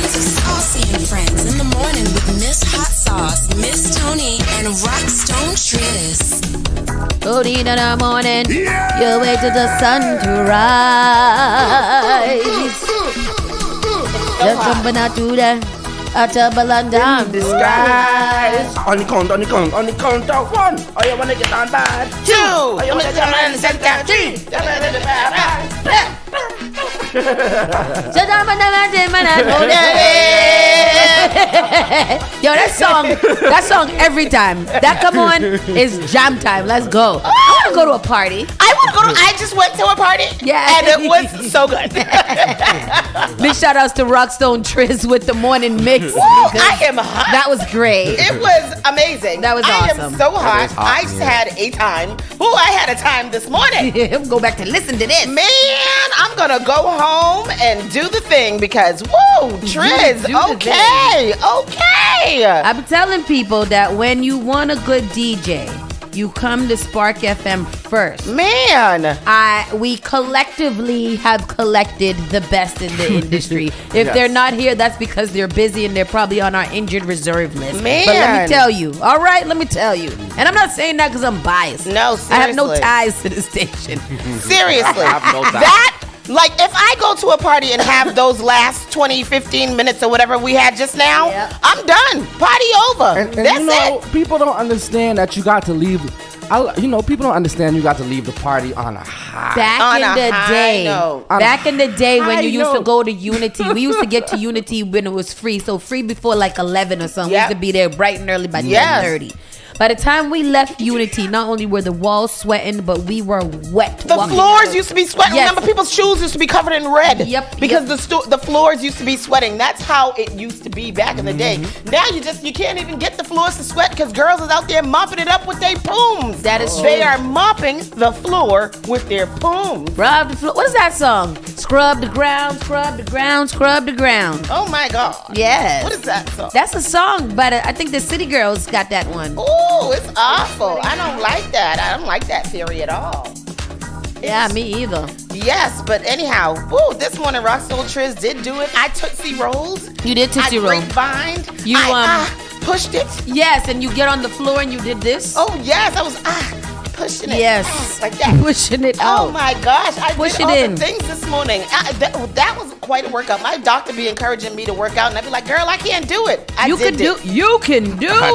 Saucy and Friends in the morning with Miss Hot Sauce, Miss Tony, and Rockstone Triz. Good in the morning, you wait till the sun to rise. Just jumping out to the tumbling down the skies. On the count of one. Oh, you wanna get on bad? Two. Oh, you wanna get on center? Three. Yo, that song every time that come on is jam time. Let's go. I want to go to a party. I just went to a party. Yeah. And it was so good. Big shout outs to Rockstone Triz with the morning mix. Woo, I am hot. That was great. It was amazing. That was awesome. I am so hot. I just had a time. I had a time this morning. Go back to listen to this. Man, I'm going to go home and do the thing because, woo, Triz, okay. I'm telling people that when you want a good DJ, you come to Spark FM first. Man. We collectively have collected the best in the industry. If they're not here, that's because they're busy and they're probably on our injured reserve list. Man. But let me tell you. All right, let me tell you. And I'm not saying that because I'm biased. No, seriously. I have no ties to the station. Seriously. I have no ties. Like, if I go to a party and have those last 20, 15 minutes or whatever we had just now, I'm done. Party over. And That's it. people don't understand that you got to leave. People don't understand you got to leave the party on a high. Back in the day when you used to go to Unity, we used to get to Unity when it was free. So free before like 11 or something. We used to be there bright and early by 10:30. By the time we left Unity, not only were the walls sweating, but we were wet. The floors used to be sweating. Yes. Remember, people's shoes used to be covered in red. Yep. Because the floors used to be sweating. That's how it used to be back in the day. Now you can't even get the floors to sweat because girls is out there mopping it up with their pooms. That is true. They are mopping the floor with their pooms. Rub the floor. What is that song? Scrub the ground, scrub the ground, scrub the ground. Oh my God. Yes. What is that song? That's a song, but I think the City Girls got that one. Ooh, it's awful. I don't like that. I don't like that theory at all. Yeah, me either. Yes, but anyhow, woo, this morning Rockstone Triz did do it. I Tootsie Rolls. You did Tootsie Roll. I grapevine. You I pushed it. Yes, and you get on the floor and you did this. Oh yes, I was pushing it. Yes, like that. Pushing it out. Oh my gosh, I Push did it all in. the things this morning. That was quite a workout. My doctor be encouraging me to work out, and I'd be like, "Girl, I can't do it." You can do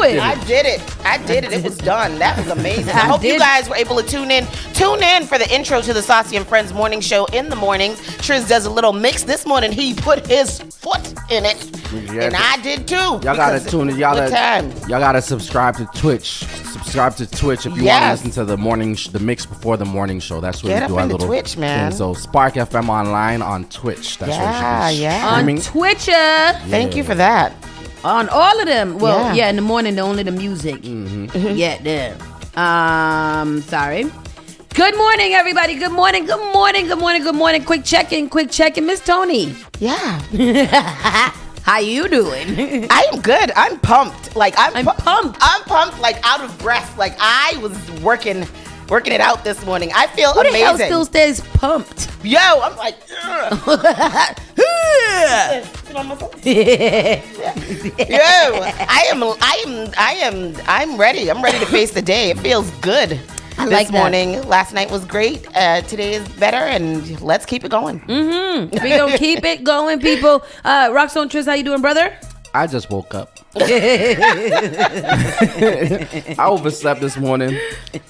it. I did it. It was done. That was amazing. I hope you guys were able to tune in. Tune in for the intro to the Saucy and Friends morning show in the mornings. Triz does a little mix this morning. He put his foot in it, and I did too. Y'all gotta tune in. Y'all gotta subscribe to Twitch. Subscribe to Twitch if you want to listen to the morning, the mix before the morning show. That's where we do our little Twitch, man. thing. So Spark FM online on Twitch. That's where you should be on Twitcher. Thank you for that. On all of them. Well, in the morning, only the music. Yeah, there. Sorry. Good morning, everybody. Good morning. Quick check-in. Miss Tony. Yeah. How you doing? I am good. I'm pumped. I'm pumped. I'm pumped, like out of breath. Like I was working it out this morning. I feel amazing. Who the hell still stays pumped? Yo, I'm like, Yo, I'm ready. I'm ready to face the day. It feels good. This morning. Last night was great. Today is better, and let's keep it going. We gonna keep it going, people. Rockstone Triz, how you doing, brother? I just woke up. I overslept this morning,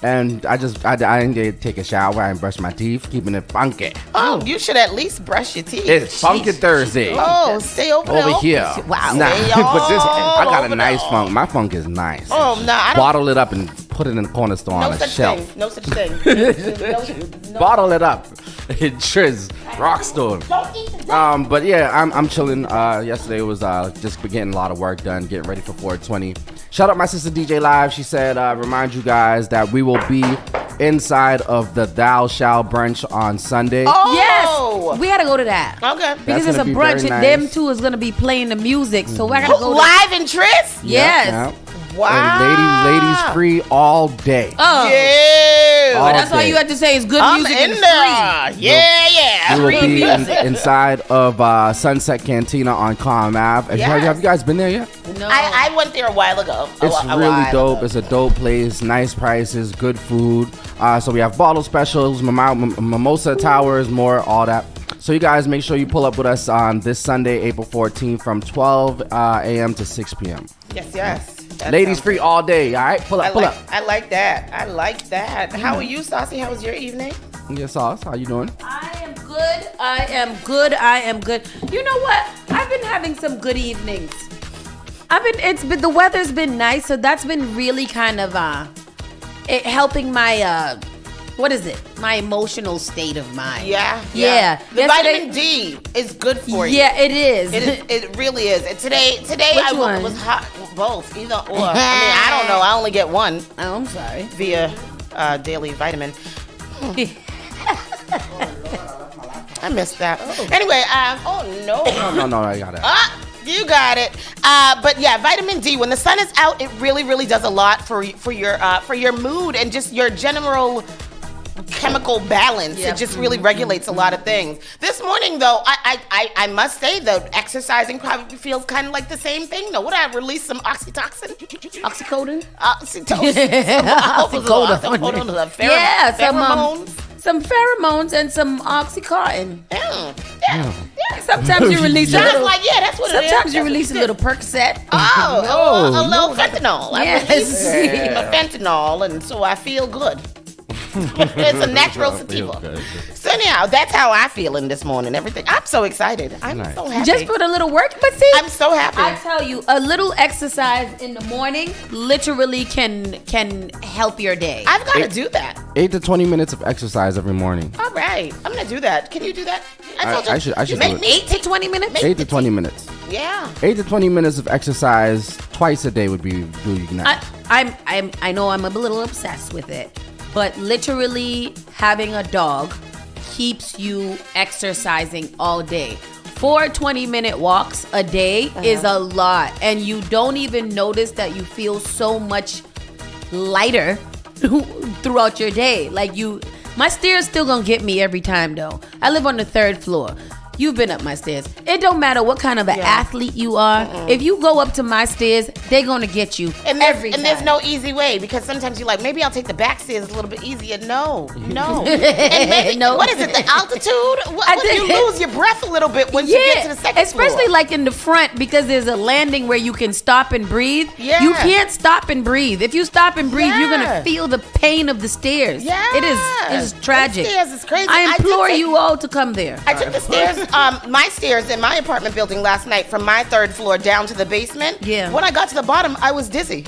and I didn't get to take a shower. I didn't brush my teeth, keeping it funky. Oh, you should at least brush your teeth. It's Funky Thursday. Oh, stay over here. Wow. Nah, but I got a nice funk. My funk is nice. Oh, no. I don't. Bottle it up and put it in the corner store on a shelf. No such thing. No. Bottle it up. Triz, Rockstone. But yeah, I'm chilling. Yesterday was just getting a lot of work done, getting ready for 420. Shout out my sister DJ Live. She said, remind you guys that we will be inside of the Thou Shall brunch on Sunday. Oh! Yes! We gotta go to that. Okay. Because it's a brunch and them two is gonna be playing the music. So I gotta go live in Triz? Yes. Yep. Wow. And ladies free all day. Oh. Yeah. But that's all you have to say is good music in and there. free. Yeah. We will be inside of Sunset Cantina on Calm Ave. Have you guys been there yet? No. I went there a while ago. It's really dope. It's a dope place. Nice prices. Good food. So we have bottle specials, mimosa towers, more, all that. So you guys make sure you pull up with us on this Sunday, April 14th from 12 a.m. to 6 p.m. Yes. Ladies free all day. All right, pull up. I like that. How are you, Saucy? How was your evening? Yes, Sauce. How you doing? I am good. You know what? I've been having some good evenings. The weather's been nice, so that's been really kind of helping my my emotional state of mind. Yeah. The vitamin D is good for you. Yeah, it is. It really is. And today I was hot. Both, either or. I mean, I don't know. I only get one. Oh, I'm sorry. Via daily vitamin. I missed that. Anyway, no, I got it. You got it. But yeah, vitamin D. When the sun is out, it really, really does a lot for your mood and just your general chemical balance. It just really regulates a lot of things. This morning, though, I must say that exercising probably feels kind of like the same thing. No, would I release some oxytocin? Oxycodone? Some pheromones and some oxycontin. Yeah. Sometimes you release that's what it is. Sometimes you release a little Percocet. A little fentanyl. Yes. I release a fentanyl, and so I feel good. It's a natural sativa. So anyhow, that's how I feel in this morning. Everything. I'm so excited. I'm so happy. Just put a little work, but see, I'm so happy. I tell you, a little exercise in the morning literally can help your day. I've got to do that. 8 to 20 minutes of exercise every morning. All right, I'm gonna do that. Can you do that? I should do it. 8 to 20 minutes. 8 to 20 minutes. Yeah. 8 to 20 minutes of exercise twice a day would be really nice. I know I'm a little obsessed with it. But literally having a dog keeps you exercising all day. 4 20-minute walks a day is a lot. And you don't even notice that you feel so much lighter throughout your day. My stairs still gonna get me every time though. I live on the 3rd floor. You've been up my stairs. It don't matter what kind of an athlete you are. If you go up to my stairs, they're going to get you every time. And there's no easy way because sometimes you're like, maybe I'll take the back stairs a little bit easier. No. And maybe, what is it, the altitude? What if you lose your breath a little bit once you get to the second floor? Especially like in the front because there's a landing where you can stop and breathe. Yeah. You can't stop and breathe. If you stop and breathe, you're going to feel the pain of the stairs. Yeah. It is tragic. The stairs is crazy. I implore you all to come there. I took the stairs. My stairs in my apartment building last night from my 3rd floor down to the basement. Yeah. When I got to the bottom, I was dizzy.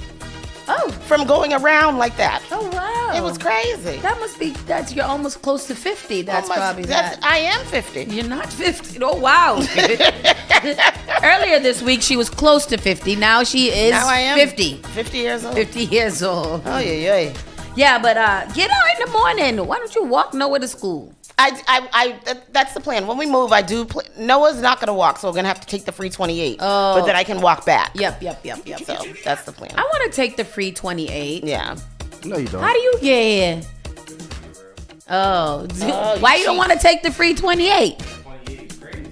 Oh. From going around like that. Oh, wow. It was crazy. You're almost close to 50. I am 50. You're not 50. Oh, wow. Earlier this week, she was close to 50. Now she is 50. 50 years old. 50 years old. Oh, yeah. Yeah, but get out in the morning. Why don't you walk Noah to school? That's the plan. When we move, Noah's not going to walk, so we're going to have to take the free 28. Oh. But then I can walk back. Yep. So that's the plan. I want to take the free 28. Yeah. No, you don't. How do you get here? Why you don't want to take the free 28? 28 is crazy.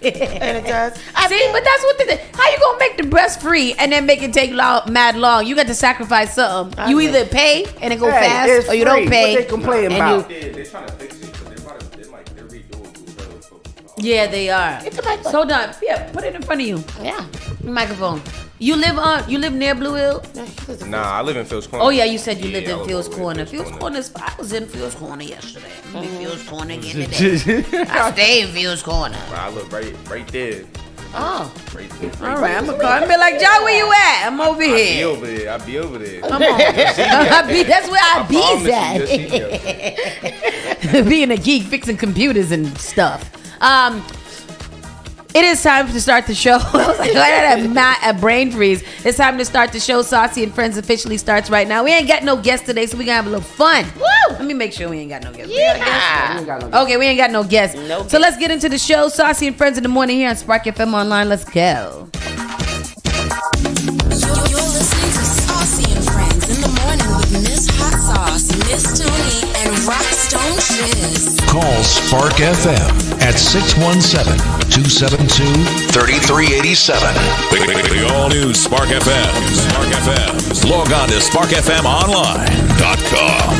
And it does. But that's what how you gonna make the breast free and then make it take mad long? You got to sacrifice something. You either pay and it go fast, or you don't pay. What they complain about? They're trying to fix it, but they're redoing football. Yeah, they are. It's a microphone. So done. Yeah, put it in front of you. Yeah. Microphone. You live near Blue Hill? Nah, I live in Phil's Corner. Oh yeah, you said you lived in Phil's Corner. Phil's Corner. I was in Phil's Corner yesterday. I'm in Phil's Corner again today. I stay in Phil's Corner. I live right there. Oh. Right there. All right, I'm gonna call and be like, John, where you at? I'm over here. I'll be over there. Come on. That's where I be at. Being a geek, fixing computers and stuff. It is time to start the show. I was like, I had a brain freeze. It's time to start the show. Saucy and Friends officially starts right now. We ain't got no guests today, so we gonna have a little fun. Woo! Let me make sure we ain't got no guests. Yeah. Okay, we ain't got no guests. So let's get into the show. Saucy and Friends in the morning here on Spark FM Online. Let's go. You're listening to Saucy and Friends in the morning with Miss Hot Sauce, Miss Tony, and Rock Stone. Stone Triz. Call Spark FM at 617-272-3387. The all-new Spark FM. Spark FM. Log on to sparkfmonline.com.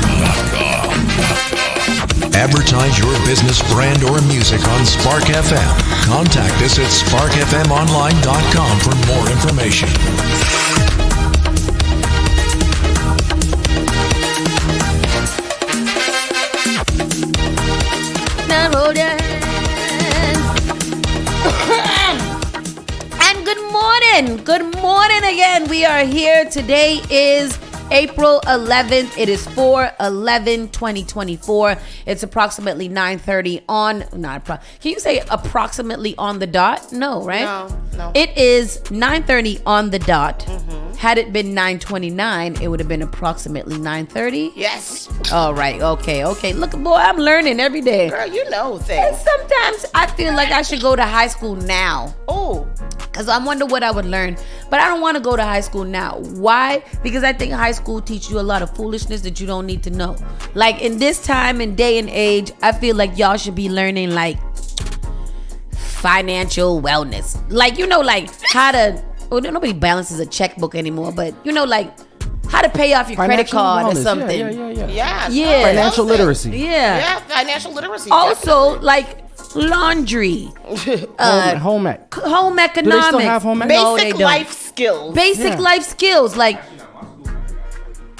Advertise your business, brand, or music on Spark FM. Contact us at sparkfmonline.com for more information. Now hold your hands. And good morning. Good morning again. We are here. Today is April 11th. It is 4/11/2024. It's approximately 9:30 on. Can you say approximately on the dot? No, right? No. It is 9:30 on the dot. Had it been 9:29, it would have been approximately 9:30. Yes. All right. Okay. Look, boy, I'm learning every day. Girl, you know And things. sometimes I feel like I should go to high school now. Oh. Because I wonder what I would learn. But I don't want to go to high school now. Why? Because I think high school teaches you a lot of foolishness that you don't need to know. Like in this time and day and age, I feel like y'all should be learning like financial wellness. Like, like how to, nobody balances a checkbook anymore, but like how to pay off your credit Financial card or wellness. something. Yeah. Financial literacy. Yeah. Financial literacy. Also, like laundry. Home ec. Home economics. Do they still have home ec? No, they Basic don't. life skills. Basic life skills, like,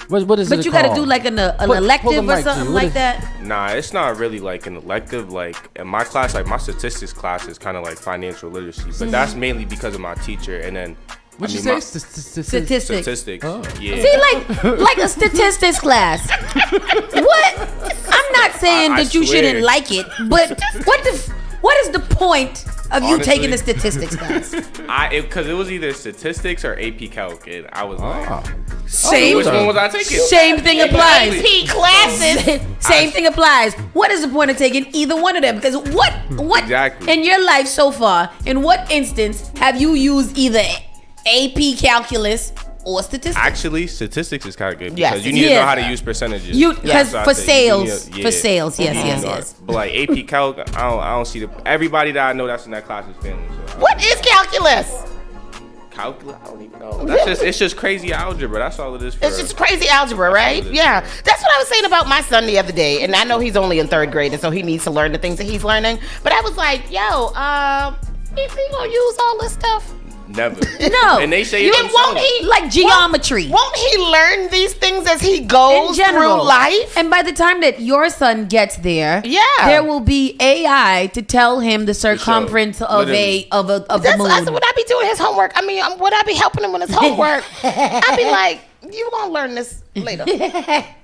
What is it but you got to called? do like an Pull the elective or mic to something you. What like is- that. Nah, it's not really like an elective. Like in my class, like my statistics class is kind of like financial literacy, but that's mainly because of my teacher. And then What'd you my say? Statistics. statistics. Oh. Yeah. See, like a statistics class. What? I'm not saying I that you swear. shouldn't like it, but what is the point of you Honestly. taking a statistics class? Because it was either statistics or AP Calc, and I was like, Same. which one was I taking? Same thing applies. AP classes. Same thing applies. What is the point of taking either one of them? Because what Exactly. in your life so far, in what instance have you used either AP calculus or statistics? Actually, statistics is kind of good Yes. because you need to Yeah. know how to use percentages. Because So I for say sales, you for sales, yes. But like AP Calc, I don't see everybody that I know that's in that class is failing. So What is calculus? calculus? I don't even know. It's just crazy algebra. That's all it is. It's just crazy algebra, right? Yeah. That's what I was saying about my son the other day. And I know he's only in 3rd grade, and so he needs to learn the things that he's learning. But I was like, yo, is he gonna use all this stuff? Never. No. And they say You it won't themselves. he Like geometry. Won't he learn these things as he In goes general, through life? and by the time that your son gets there, Yeah. there will be AI to tell him the circumference of Literally. of the That's moon. would I be doing his homework? I mean, would I be helping him with his homework? I'd be like, you gonna learn this later.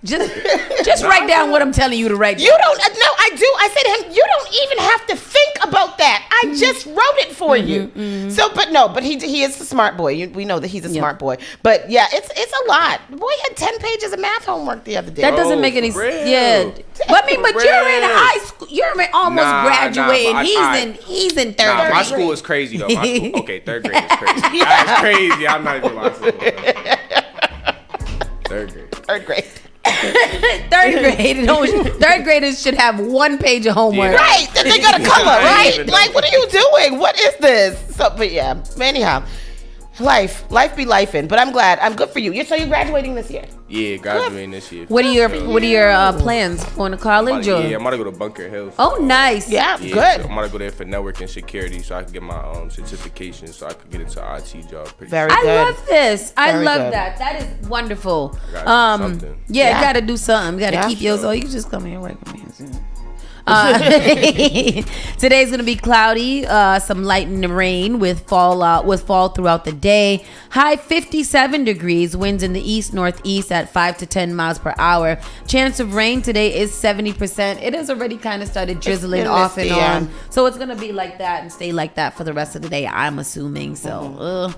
Just write down what I'm telling you to write. You don't. No, I do. I said to him, you don't even have to think about that. I just wrote it for you. So, but he is a smart boy. We know that he's a smart boy. But yeah, it's a lot. The boy had 10 pages of math homework the other day. That doesn't make any for real. Yeah. But I mean, but For you're in real. high school. You're almost Nah, graduating. but he's in 3rd Nah, grade. my school is crazy though. My school, okay, 3rd grade is crazy. That's crazy. I'm not even lying. 3rd grade. 3rd grade. 3rd grade. 3rd graders should have 1 page of homework. Yeah. Right. They got a color, I didn't right? even know. Like, what are you doing? What is this? So, but yeah. Anyhow, life be lifing. But I'm glad. I'm good for you. So you're graduating this year. Yeah, graduating this year. What are your plans? Going to college or? Yeah, I'm about to go to Bunker Hill. Oh, nice. Yeah, Yeah, good. so I'm gonna go there for networking security, so I can get my certification, so I can get into an IT job. Pretty Very soon. I good. love this. I Very love good. that. That is wonderful. Gotta do something. Yeah, gotta do something. Gotta Yeah. keep yours. Oh, you just come here and work with me. Today's gonna be cloudy, some light rain with fall throughout the day. High 57 degrees, winds in the east northeast at 5 to 10 miles per hour. Chance of rain today is 70%. It has already kind of started drizzling been off and misty, yeah. on, so it's gonna be like that and stay like that for the rest of the day, I'm assuming. So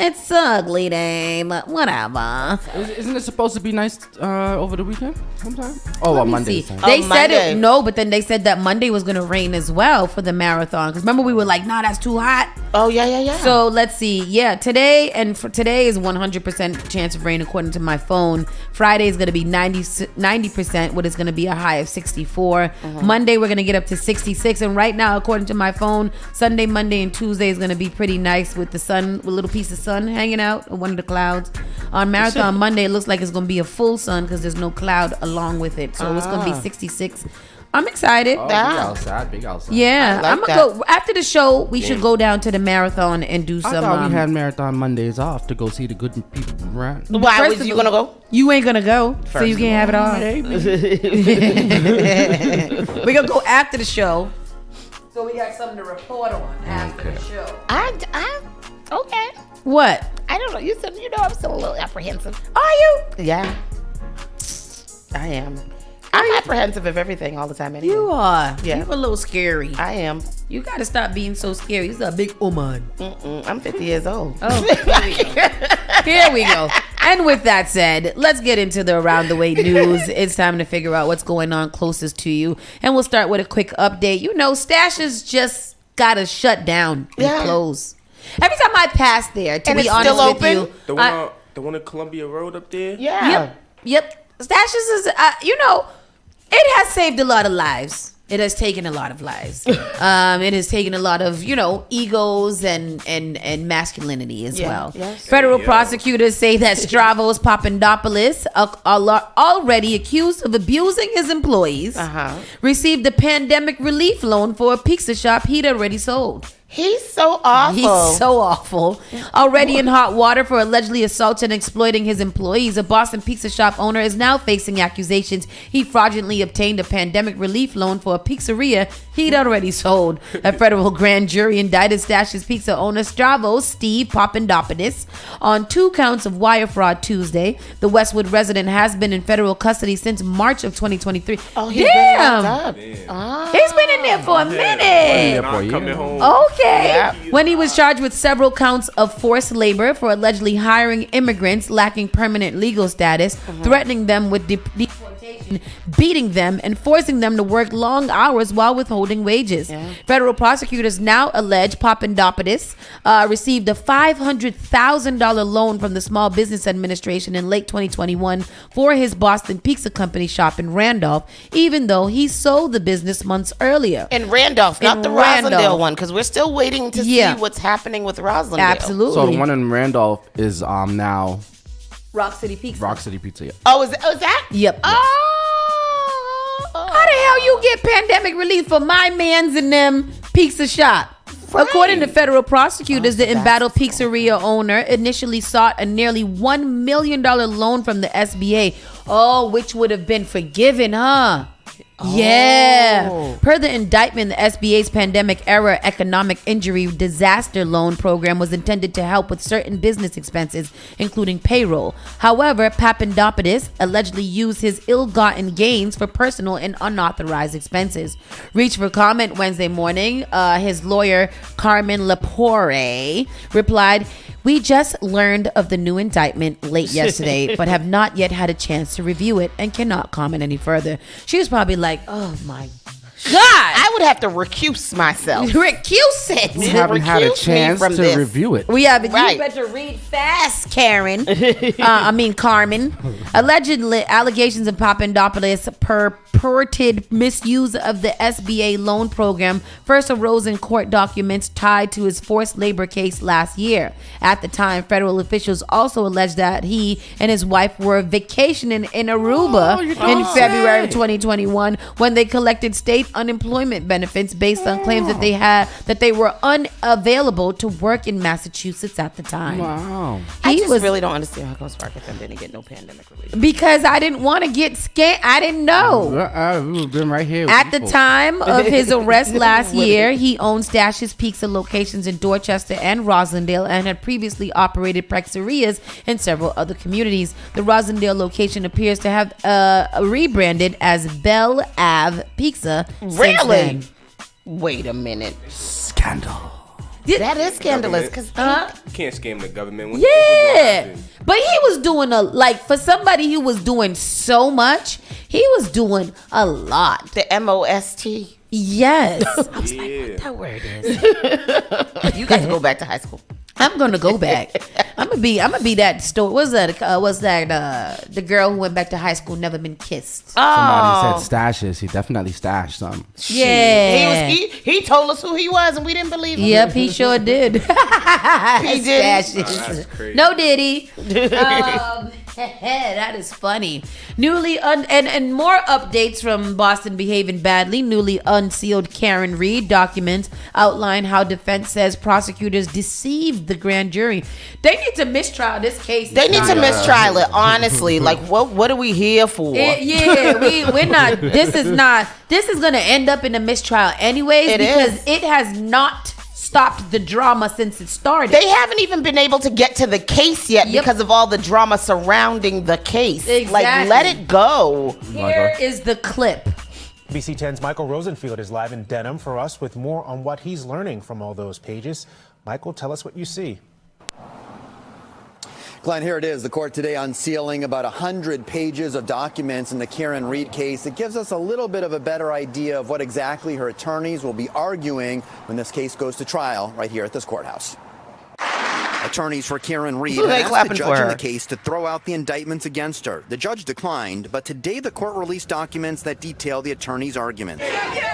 It's ugly day, but whatever. Isn't it supposed to be nice over the weekend sometime? Oh, on Monday. They said it, no, but then they said that Monday was going to rain as well for the marathon. Because remember, we were like, nah, that's too hot. Oh, yeah. So let's see. Yeah, today is 100% chance of rain according to my phone. Friday is going to be 90%, what is going to be a high of 64. Mm-hmm. Monday, we're going to get up to 66. And right now, according to my phone, Sunday, Monday, and Tuesday is going to be pretty nice with the sun, with a little piece of sun hanging out on one of the clouds. On Marathon Monday, it looks like it's going to be a full sun because there's no cloud along with it. So it's going to be 66. I'm excited. Oh, big outside. Yeah, I'm going to go. After the show, we should go down to the marathon and do some. I thought we had Marathon Mondays off to go see the good people, right? Why was you going to go? You ain't going to go, so you can't have it all. We're going to go after the show. So we got something to report on after the show. Okay. What? I don't know. You said, I'm still a little apprehensive. Are you? Yeah. I am. I'm apprehensive of everything all the time anyway. You are. Yeah. You're a little scary. I am. You got to stop being so scary. You're a big woman. I'm 50 years old. Oh, here we go. Here we go. And with that said, let's get into the around the way news. It's time to figure out what's going on closest to you. And we'll start with a quick update. Stashes just got to shut down and close. Every time I pass there, to be honest with you. The one at Columbia Road up there? Yeah. Yep. Stashes is, it has saved a lot of lives. It has taken a lot of lives. It has taken a lot of, egos and masculinity as well. Yes. Federal prosecutors say that Stavros Papandopoulos, already accused of abusing his employees, received a pandemic relief loan for a pizza shop he'd already sold. He's so awful. Already in hot water for allegedly assaulting and exploiting his employees, a Boston pizza shop owner is now facing accusations he fraudulently obtained a pandemic relief loan for a pizzeria he'd already sold. A federal grand jury indicted Stash's pizza owner Stavros Steve Papandopoulos on 2 counts of wire fraud Tuesday. The Westwood resident has been in federal custody since March of 2023. Oh, he's been locked up. He's been in there for a minute. Coming home. Okay. Yeah. When he was charged with several counts of forced labor for allegedly hiring immigrants lacking permanent legal status, threatening them with deportation, beating them, and forcing them to work long hours while withholding wages. Yeah. Federal prosecutors now allege Papandopoulos received a $500,000 loan from the Small Business Administration in late 2021 for his Boston Pizza Company shop in Randolph, even though he sold the business months earlier. In Randolph, not the Rosendale one, because we're still waiting to see what's happening with Rosendale. Absolutely. So the one in Randolph is now Rock City Pizza. Rock City Pizza. Yeah. Oh, is that? Yep. Oh. How the hell you get pandemic relief for my man's and them pizza shop? Right. According to federal prosecutors, the embattled pizzeria owner initially sought a nearly $1 million loan from the SBA. Oh, which would have been forgiven, huh? Yeah. Per the indictment, the SBA's pandemic-era economic injury disaster loan program was intended to help with certain business expenses, including payroll. However, Papandopoulos allegedly used his ill-gotten gains for personal and unauthorized expenses. Reached for comment Wednesday morning, his lawyer, Carmen Lepore, replied, "We just learned of the new indictment late yesterday, but have not yet had a chance to review it and cannot comment any further." She was probably like, oh my God. I would have to recuse myself. Recuse it. We haven't had a chance to review it. We haven't. Right. You better read fast, Karen. Carmen. Allegedly, allegations of Papandopoulos purported misuse of the SBA loan program first arose in court documents tied to his forced labor case last year. At the time, federal officials also alleged that he and his wife were vacationing in Aruba in February of 2021 when they collected state unemployment benefits based on claims that they were unavailable to work in Massachusetts at the time. Wow. I just really don't understand how come Spark FM didn't get no pandemic relief. Because I didn't want to get scammed. I didn't know. We've been right here. At the time of his arrest last year, he owned Stash's Pizza locations in Dorchester and Rosendale and had previously operated pizzerias in several other communities. The Rosendale location appears to have rebranded as Belle Ave Pizza. Really? Wait a minute. Scandal. That is scandalous. Because you can't scam the government. Yeah. But he was doing for somebody who was doing so much, he was doing a lot. The MOST. Yes. I was like, what that word is? You got to go back to high school. I'm gonna go back. I'm gonna be that story. What's that? The girl who went back to high school, never been kissed. Somebody said stashes. He definitely stashed some. Yeah. He told us who he was, and we didn't believe him. Yep, he sure did. He did. Stashes. No, did he? That is funny. And more updates from Boston behaving badly. Newly unsealed Karen Reed documents outline how defense says prosecutors deceived the grand jury. They need to mistrial this case. They need to mistrial it, honestly. Like, what are we here for? We're not. This is going to end up in a mistrial anyways because it has not stopped the drama since it started. They haven't even been able to get to the case yet because of all the drama surrounding the case. Exactly. Like, let it go. Here is the clip. BC 10's Michael Rosenfield is live in Denham for us with more on what he's learning from all those pages. Michael, tell us what you see. Glenn, here it is. The court today unsealing about 100 pages of documents in the Karen Reed case. It gives us a little bit of a better idea of what exactly her attorneys will be arguing when this case goes to trial right here at this courthouse. Attorneys for Karen Reed asked the judge in the case to throw out the indictments against her. The judge declined, but today the court released documents that detail the attorney's arguments.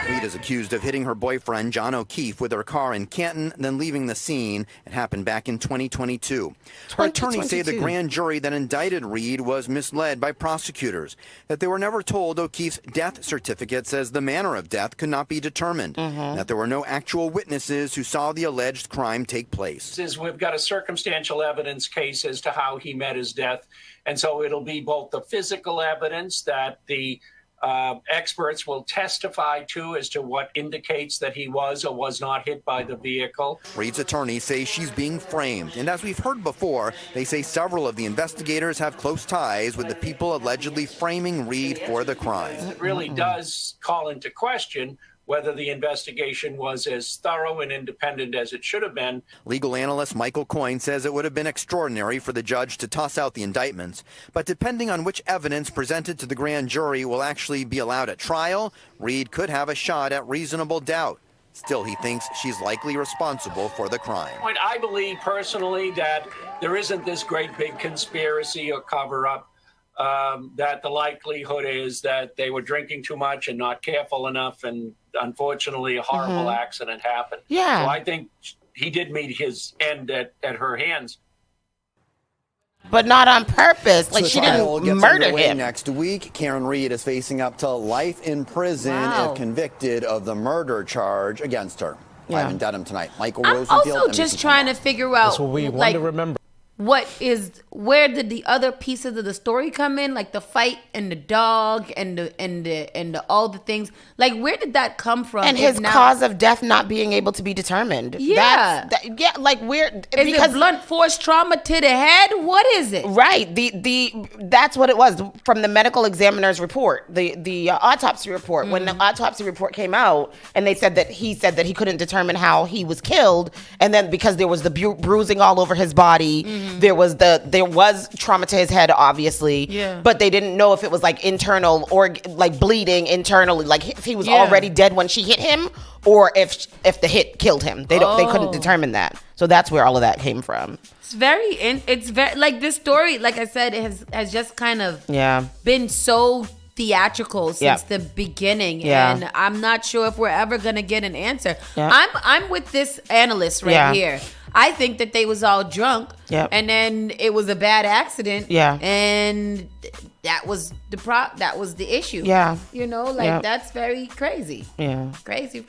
Reed is accused of hitting her boyfriend, John O'Keefe, with her car in Canton, then leaving the scene. It happened back in 2022. Her attorneys say the grand jury that indicted Reed was misled by prosecutors, that they were never told O'Keefe's death certificate says the manner of death could not be determined, and that there were no actual witnesses who saw the alleged crime take place. We've got a circumstantial evidence case as to how he met his death. And so it'll be both the physical evidence that the experts will testify to as to what indicates that he was or was not hit by the vehicle. Reed's attorneys say she's being framed. And as we've heard before, they say several of the investigators have close ties with the people allegedly framing Reed for the crime. It really does call into question whether the investigation was as thorough and independent as it should have been. Legal analyst Michael Coyne says it would have been extraordinary for the judge to toss out the indictments, but depending on which evidence presented to the grand jury will actually be allowed at trial, Reed could have a shot at reasonable doubt. Still, he thinks she's likely responsible for the crime. I believe personally that there isn't this great big conspiracy or cover-up. That the likelihood is that they were drinking too much and not careful enough, and unfortunately a horrible accident happened. Yeah. So I think he did meet his end at her hands. But not on purpose. Like, she didn't murder him. Next week, Karen Reed is facing up to life in prison if convicted of the murder charge against her. Live in Dedham tonight. Michael Rosenfield. I'm also just trying to figure out. That's what we want to remember. Where did the other pieces of the story come in, like the fight and the dog and the all the things, like where did that come from? And his cause of death not being able to be determined. Like where is it blunt force trauma to the head? What is it? Right. That's what it was from the medical examiner's report, the autopsy report. When the autopsy report came out, and they said that he couldn't determine how he was killed, and then because there was the bruising all over his body. There was trauma to his head, obviously. Yeah. But they didn't know if it was like internal or like bleeding internally, like if he was already dead when she hit him, or if the hit killed him. They couldn't determine that. So that's where all of that came from. It's very like this story, like I said, it has just kind of been so theatrical since the beginning, and I'm not sure if we're ever gonna get an answer. I'm with this analyst right here. I think that they was all drunk, and then it was a bad accident, and that was the issue. That's very crazy. Crazy.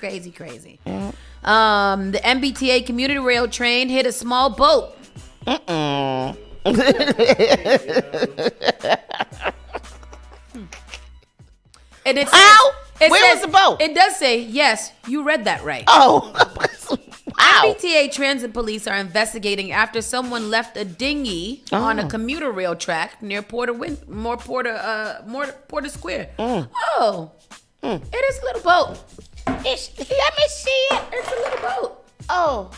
The MBTA commuter rail train hit a small boat. And it says, where was the boat? It does say, yes, you read that right. Oh, wow. MBTA transit police are investigating after someone left a dinghy on a commuter rail track near Porter Square. It is a little boat. Let me see it. It's a little boat. Oh.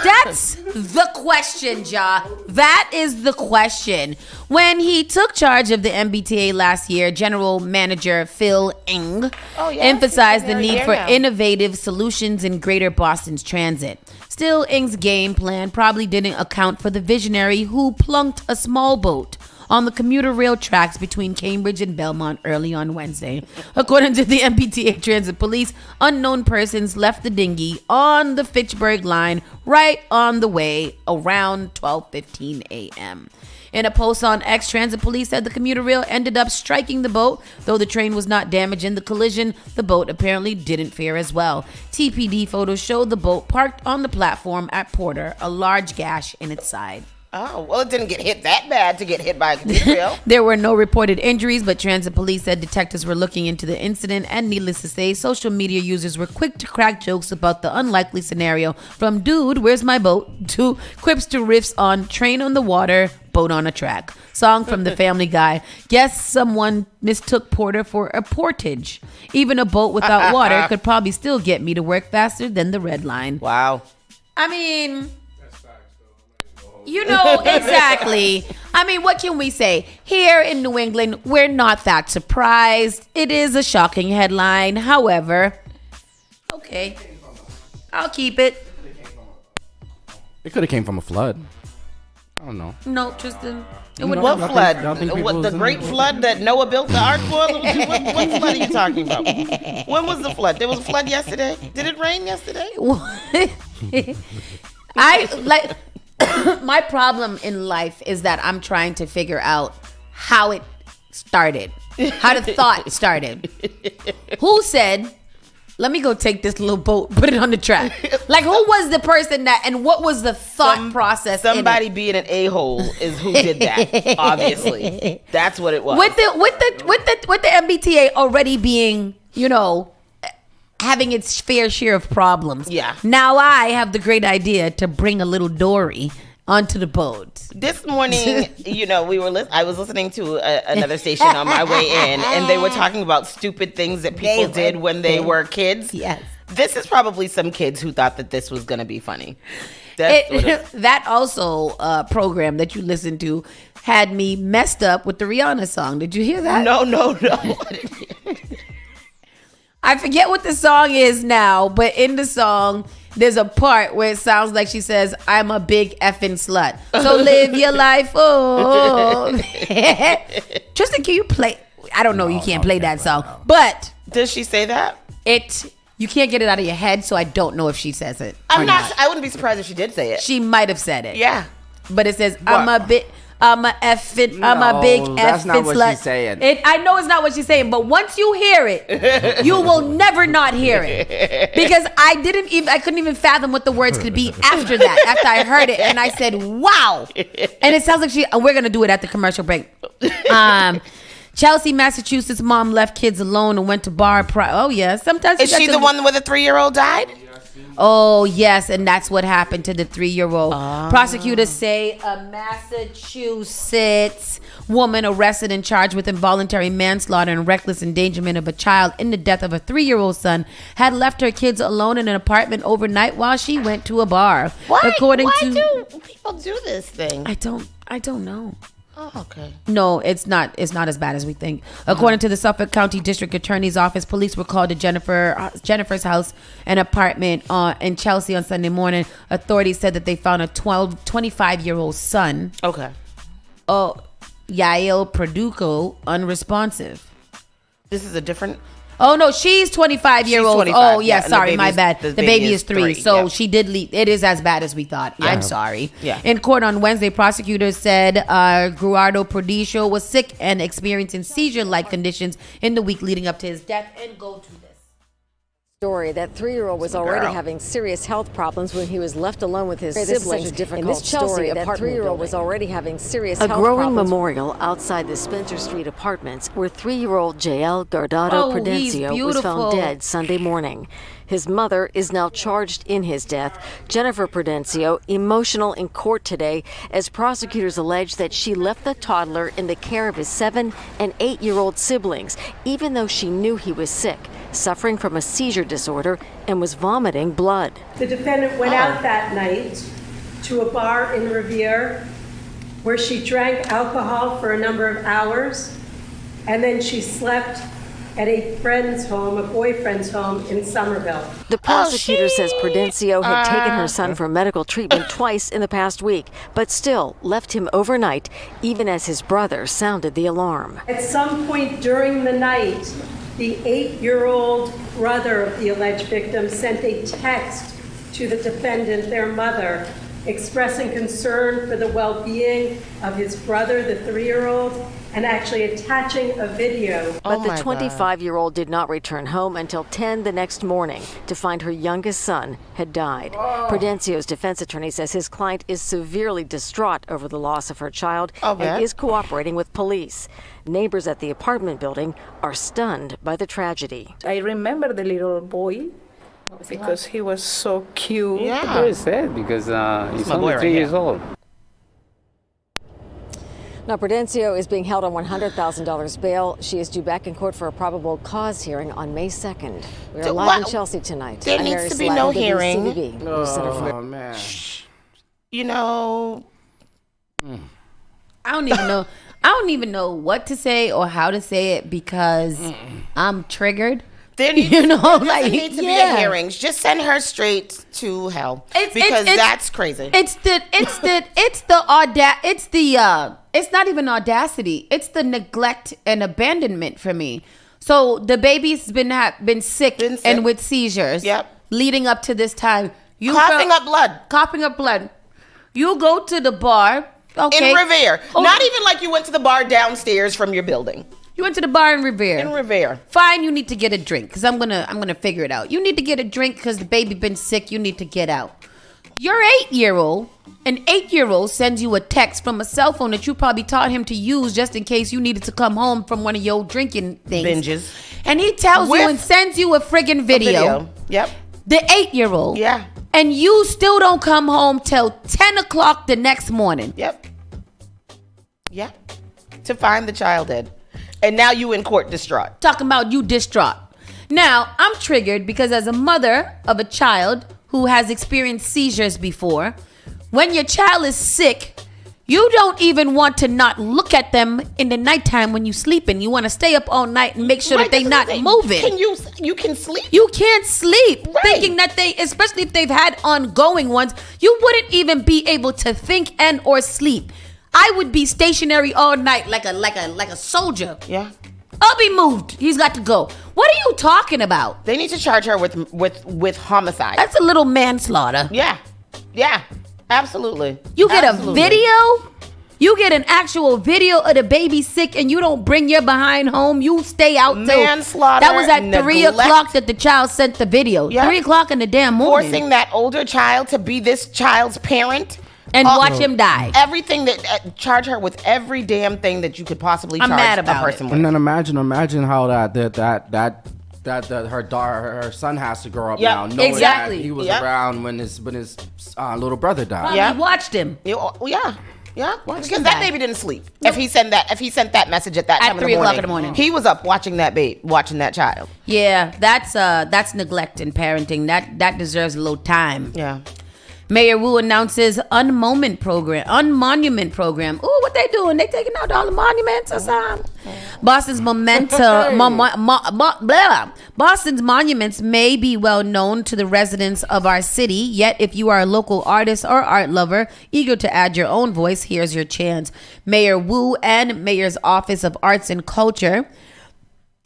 That's the question, Ja. That is the question. When he took charge of the MBTA last year, General Manager Phil Ng emphasized the need for innovative solutions in Greater Boston's transit. Still, Ng's game plan probably didn't account for the visionary who plunked a small boat on the commuter rail tracks between Cambridge and Belmont early on Wednesday. According to the MBTA Transit Police, unknown persons left the dinghy on the Fitchburg line right on the way around 12:15 a.m. In a post on X, Transit Police said the commuter rail ended up striking the boat. Though the train was not damaged in the collision, the boat apparently didn't fare as well. TPD photos showed the boat parked on the platform at Porter, a large gash in its side. Oh, well, it didn't get hit that bad to get hit by a commuter rail. There were no reported injuries, but Transit Police said detectives were looking into the incident, and needless to say, social media users were quick to crack jokes about the unlikely scenario, from "dude, where's my boat?" to quips to riffs on "train on the water, boat on a track." Song from the Family Guy. Guess someone mistook Porter for a portage. Even a boat without water could probably still get me to work faster than the Red Line. Wow. I mean... You know, exactly. I mean, what can we say? Here in New England, we're not that surprised. It is a shocking headline. However, okay, I'll keep it. It could have came from a flood. I don't know. No, Tristan. What flood? What, the great flood that Noah built the ark for? What flood are you talking about? When was the flood? There was a flood yesterday. Did it rain yesterday? My problem in life is that I'm trying to figure out how it started, how the thought started. Who said, let me go take this little boat, put it on the track? Like, who was the person that, and what was the thought process? Somebody being an a-hole is who did that. Obviously, that's what it was. With the MBTA already being, you know, having its fair share of problems. Yeah. Now I have the great idea to bring a little dory onto the boat. This morning, you know, I was listening to another station on my way in, and they were talking about stupid things that people did when they were kids. Yes. This is probably some kids who thought that this was going to be funny. That also program that you listened to had me messed up with the Rihanna song. Did you hear that? No. I forget what the song is now, but in the song, there's a part where it sounds like she says, "I'm a big effing slut. So live your life." Oh. Tristan, can you play? I don't know. You can't play that song. But does she say that? You can't get it out of your head, so I don't know if she says it. I wouldn't be surprised if she did say it. She might have said it. Yeah. But it says, I'm a big effing slut. That's not what she's saying. I know it's not what she's saying, but once you hear it, you will never not hear it. Because I couldn't even fathom what the words could be after that, after I heard it. And I said, wow. And it sounds like we're going to do it at the commercial break. Chelsea, Massachusetts mom left kids alone and went to bar. Oh, yeah. Sometimes is she the one where the 3-year-old died? Oh, yes, and that's what happened to the 3-year-old. Prosecutors say a Massachusetts woman arrested and charged with involuntary manslaughter and reckless endangerment of a child in the death of a 3-year-old son had left her kids alone in an apartment overnight while she went to a bar. Why do people do this thing? I don't know. Oh, okay. No, it's not as bad as we think. According to the Suffolk County District Attorney's Office, police were called to Jennifer's house, an apartment in Chelsea on Sunday morning. Authorities said that they found a 25-year-old son. Okay. Yael Perduco, unresponsive. This is a different... Oh, no, she's 25-year-old. 25, oh, yeah, sorry, my bad. The baby is 3. So yeah. She did leave. It is as bad as we thought. Yeah. I'm sorry. Yeah. In court on Wednesday, prosecutors said Gruardo Perdicio was sick and experiencing seizure-like conditions in the week leading up to his death. And go to this story. That 3-year-old was already having serious health problems when he was left alone with his siblings. In this Chelsea, that 3-year-old was already having serious health problems. A growing memorial outside the Spencer Street apartments where 3-year-old Jael Guardado Prudencio was found dead Sunday morning. His mother is now charged in his death. Jennifer Prudencio, emotional in court today as prosecutors allege that she left the toddler in the care of his 7- and 8-year-old siblings, even though she knew he was sick. suffering from a seizure disorder and was vomiting blood. The defendant went out that night to a bar in Revere where she drank alcohol for a number of hours, and then she slept at a friend's home, a boyfriend's home in Somerville. The prosecutor says Prudencio had taken her son for medical treatment twice in the past week, but still left him overnight, even as his brother sounded the alarm. At some point during the night, the 8-year-old brother of the alleged victim sent a text to the defendant, their mother, expressing concern for the well-being of his brother, the 3-year-old, and actually attaching a video. But the 25-year-old did not return home until 10 the next morning to find her youngest son had died. Prudencio's defense attorney says his client is severely distraught over the loss of her child and is cooperating with police. Neighbors at the apartment building are stunned by the tragedy. I remember the little boy because he was so cute. Yeah. Very sad because he's only 3 years old. Now, Prudencio is being held on $100,000 bail. She is due back in court for a probable cause hearing on May 2nd. We are live in Chelsea tonight. There needs to be no hearing. Oh, man. You know. I don't even know. I don't even know what to say or how to say it because I'm triggered. There needs, you know, like need to be a hearings. Just send her straight to hell because that's crazy. It's not even audacity. It's the neglect and abandonment for me. So the baby's been sick and with seizures. Leading up to this time, coughing up blood. You go to the bar. Okay. In Revere. Not even like you went to the bar downstairs from your building. You went to the bar in Revere. In Revere. Fine, you need to get a drink because I'm gonna figure it out. You need to get a drink because the baby been sick. You need to get out. Your 8-year-old, an 8-year-old sends you a text from a cell phone that you probably taught him to use just in case you needed to come home from one of your drinking things. Binges. And he tells you and sends you a friggin' video. Yep. The 8-year-old. Yeah. And you still don't come home till 10 o'clock the next morning. Yep. To find the child dead. And now you in court distraught. Talking about you distraught. Now, I'm triggered because as a mother of a child who has experienced seizures before, when your child is sick, you don't even want to not look at them in the nighttime when you sleeping. You want to stay up all night and make sure that they're not moving. You can sleep? You can't sleep. Thinking that especially if they've had ongoing ones, you wouldn't even be able to think and or sleep. I would be stationary all night like a soldier. Yeah. I'll be moved. He's got to go. What are you talking about? They need to charge her with homicide. That's a little manslaughter. Yeah. Absolutely. You get a video? You get an actual video of the baby sick and you don't bring your behind home. You stay out till manslaughter. That was at 3 o'clock that the child sent the video. 3 o'clock in the damn morning. Forcing that older child to be this child's parent. And watch him die. Everything that charge her with every damn thing that you could possibly charge mad about a person it. with. And then imagine how that her son has to grow up now knowing that he was around when his little brother died. Yeah, watched him. Yeah. Because that baby didn't sleep. Nope. If he sent that message at that time at 3 o'clock in the morning, he was up watching that child. Yeah, that's neglect in parenting. That deserves a little time. Yeah. Mayor Wu announces unmonument program. Ooh, what they doing? They taking out all the monuments or something? Boston's Boston's monuments may be well known to the residents of our city, yet if you are a local artist or art lover eager to add your own voice, here's your chance. Mayor Wu and Mayor's Office of Arts and Culture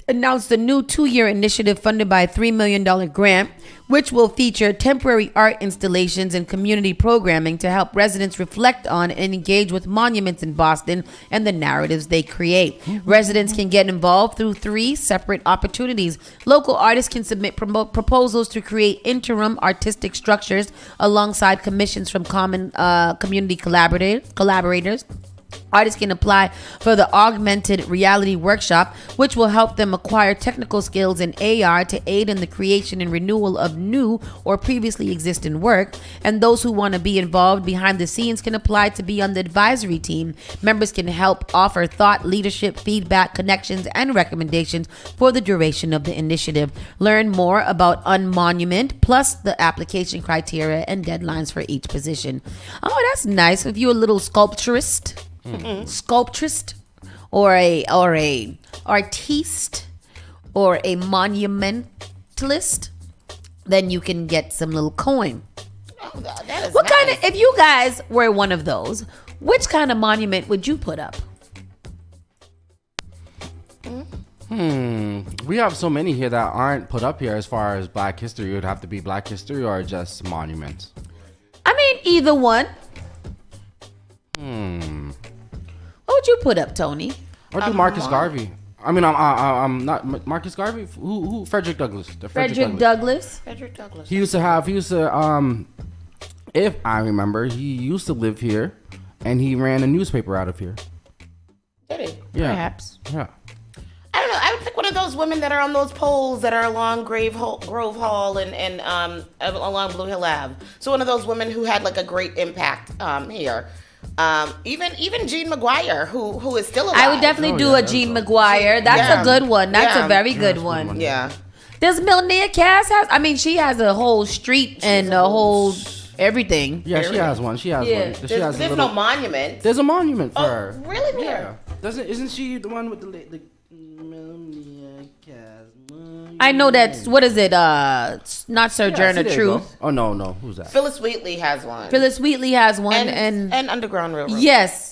announced a new 2-year initiative funded by a $3 million grant, which will feature temporary art installations and community programming to help residents reflect on and engage with monuments in Boston and the narratives they create. Residents can get involved through 3 separate opportunities. Local artists can submit proposals to create interim artistic structures alongside commissions from common community collaborators. Artists can apply for the Augmented Reality Workshop, which will help them acquire technical skills in AR to aid in the creation and renewal of new or previously existing work. And those who want to be involved behind the scenes can apply to be on the advisory team. Members can help offer thought, leadership, feedback, connections, and recommendations for the duration of the initiative. Learn more about Unmonument, plus the application criteria and deadlines for each position. Oh, that's nice. If you're a little sculpturist, sculptrist, or a artiste, or a monumentalist, then you can get some little coin. Oh, that is what nice. kind of, if you guys were one of those, which kind of monument would you put up? We have so many here that aren't put up here as far as Black history. It would have to be Black history or just monuments. I mean, either one. What would you put up, Tony? Or do Marcus Garvey. I mean, I'm not Marcus Garvey. Who? Frederick Douglass. Frederick Douglass. He used to, if I remember, he used to live here, and he ran a newspaper out of here. Did he? Yeah. Perhaps. Yeah. I don't know. I would pick one of those women that are on those poles that are along Grove Hall and along Blue Hill Ave. So one of those women who had like a great impact here. Even Jean McGuire, who is still alive. I would definitely do a Jean McGuire. That's a good one. That's a very good one. Yeah. Does Milnia Cass has? I mean, she has a whole street and a whole everything. Yeah, she has one. She has one. There's no monument. There's a monument for her. Really? Yeah. Isn't she the one with the Milnia Cass? I know that's, what is it? Not Sojourner Truth. Oh no, who's that? Phyllis Wheatley has one. Phyllis Wheatley has one, and Underground Railroad. Yes.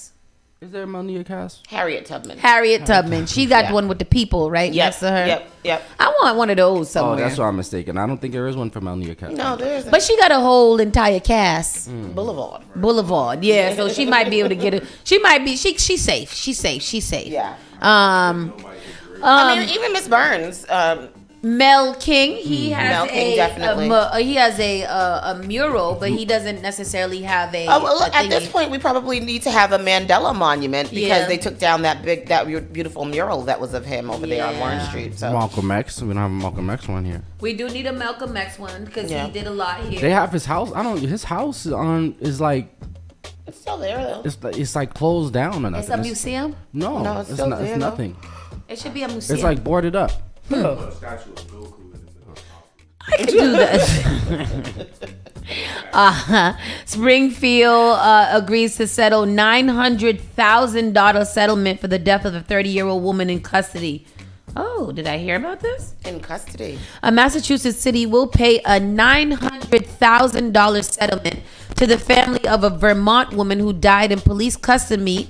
Is there Milnia Cass? Harriet Tubman. Harriet Tubman. She got one with the people right next to her. Yep. I want one of those somewhere. Oh, that's why I'm mistaken. I don't think there is one for Milnia Cass. No, there isn't. But she got a whole entire cast. Boulevard. Yeah, so she might be able to get it. She might be. She's safe. She's safe. Yeah. I mean, even Miss Burns. Mel King, he has Mel King, definitely. He has a mural, but he doesn't necessarily have a. Oh, well, at this point, we probably need to have a Mandela monument because they took down that beautiful mural that was of him over there on Warren Street. So Malcolm X. We don't have a Malcolm X one here. We do need a Malcolm X one because he did a lot here. They have his house. His house is like. It's still there though. It's like closed down or nothing. It's a museum? No, it's still there, it's nothing. It should be a museum. It's like boarded up. I could do that. Springfield agrees to settle $900,000 settlement for the death of a 30-year-old woman in custody. Oh, did I hear about this? In custody. A Massachusetts city will pay a $900,000 settlement to the family of a Vermont woman who died in police custody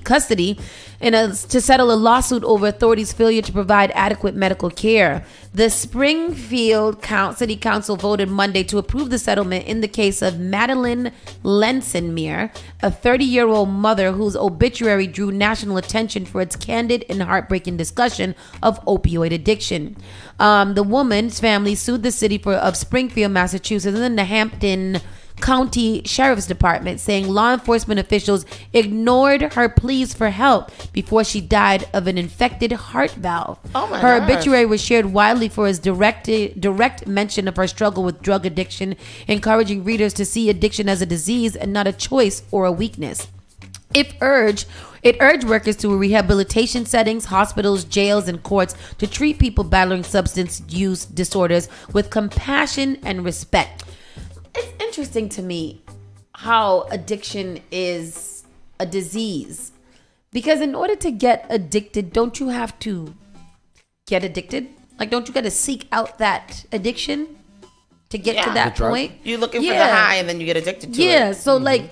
to settle a lawsuit over authorities' failure to provide adequate medical care. The Springfield City Council voted Monday to approve the settlement in the case of Madeline Lensenmere, a 30-year-old mother whose obituary drew national attention for its candid and heartbreaking discussion of opioid addiction. The woman's family sued the city of Springfield, Massachusetts, and the Hampton County Sheriff's Department, saying law enforcement officials ignored her pleas for help before she died of an infected heart valve. Her obituary was shared widely for its direct mention of her struggle with drug addiction, encouraging readers to see addiction as a disease and not a choice or a weakness. It urged workers to rehabilitation settings, hospitals, jails, and courts to treat people battling substance use disorders with compassion and respect. It's interesting to me how addiction is a disease, because in order to get addicted, don't you have to get addicted? Like, don't you got to seek out that addiction to get to that point? You're looking for the high and then you get addicted to it. Yeah, so like...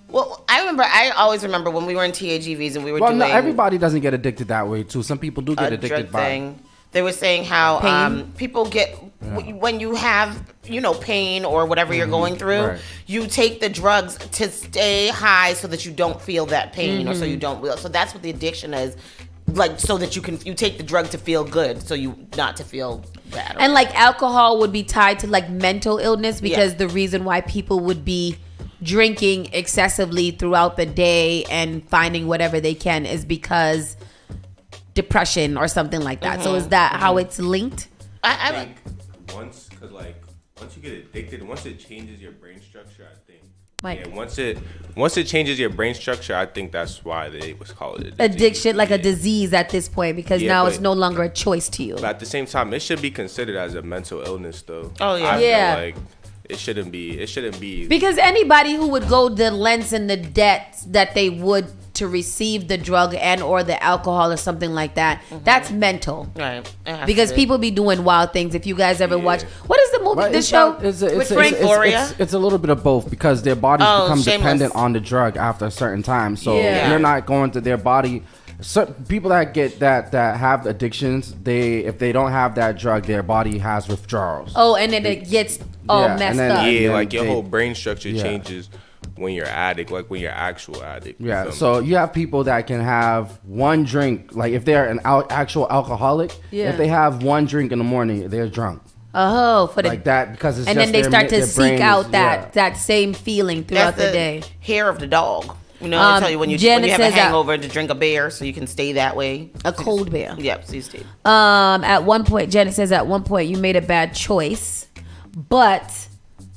Well, I always remember when we were in TAGVs and we were doing... Well, no, everybody doesn't get addicted that way, too. Some people do get addicted by... They were saying how people get, when you have, pain or whatever you're going through, you take the drugs to stay high so that you don't feel that pain or so you don't. So that's what the addiction is, like, so that you take the drug to feel good, so you not to feel bad. And like alcohol would be tied to like mental illness because the reason why people would be drinking excessively throughout the day and finding whatever they can is because depression or something like that. So is that how it's linked? I think once you get addicted, once it changes your brain structure, I think. Mike. Yeah, once it changes your brain structure, I think that's why they was called it. Addiction, like a disease at this point, because now it's no longer a choice to you. But at the same time, it should be considered as a mental illness, though. Oh yeah, I feel like it shouldn't be. Because anybody who would go the lengths and the debts that they would to receive the drug and or the alcohol or something like that, that's mental. Right. Because people be doing wild things. If you guys ever watch, what is the movie? Right, This show with Frank Gloria? It's a little bit of both because their bodies become dependent on the drug after a certain time. So you're not going to their body. Certain people that get that have addictions, if they don't have that drug, their body has withdrawals. Oh, and then it gets all messed up. Yeah, like your whole brain structure changes when you're addict, like when you're actual addict. Yeah, so you have people that can have one drink, like if they're an actual alcoholic, if they have one drink in the morning, they're drunk. Oh, for the like that because it's and just then they start to seek out that that same feeling throughout the day. Hair of the dog. You know, they tell you when you have a hangover to drink a beer so you can stay that way. A cold beer. Yep, so you stay. At one point, Janet says at one point you made a bad choice, but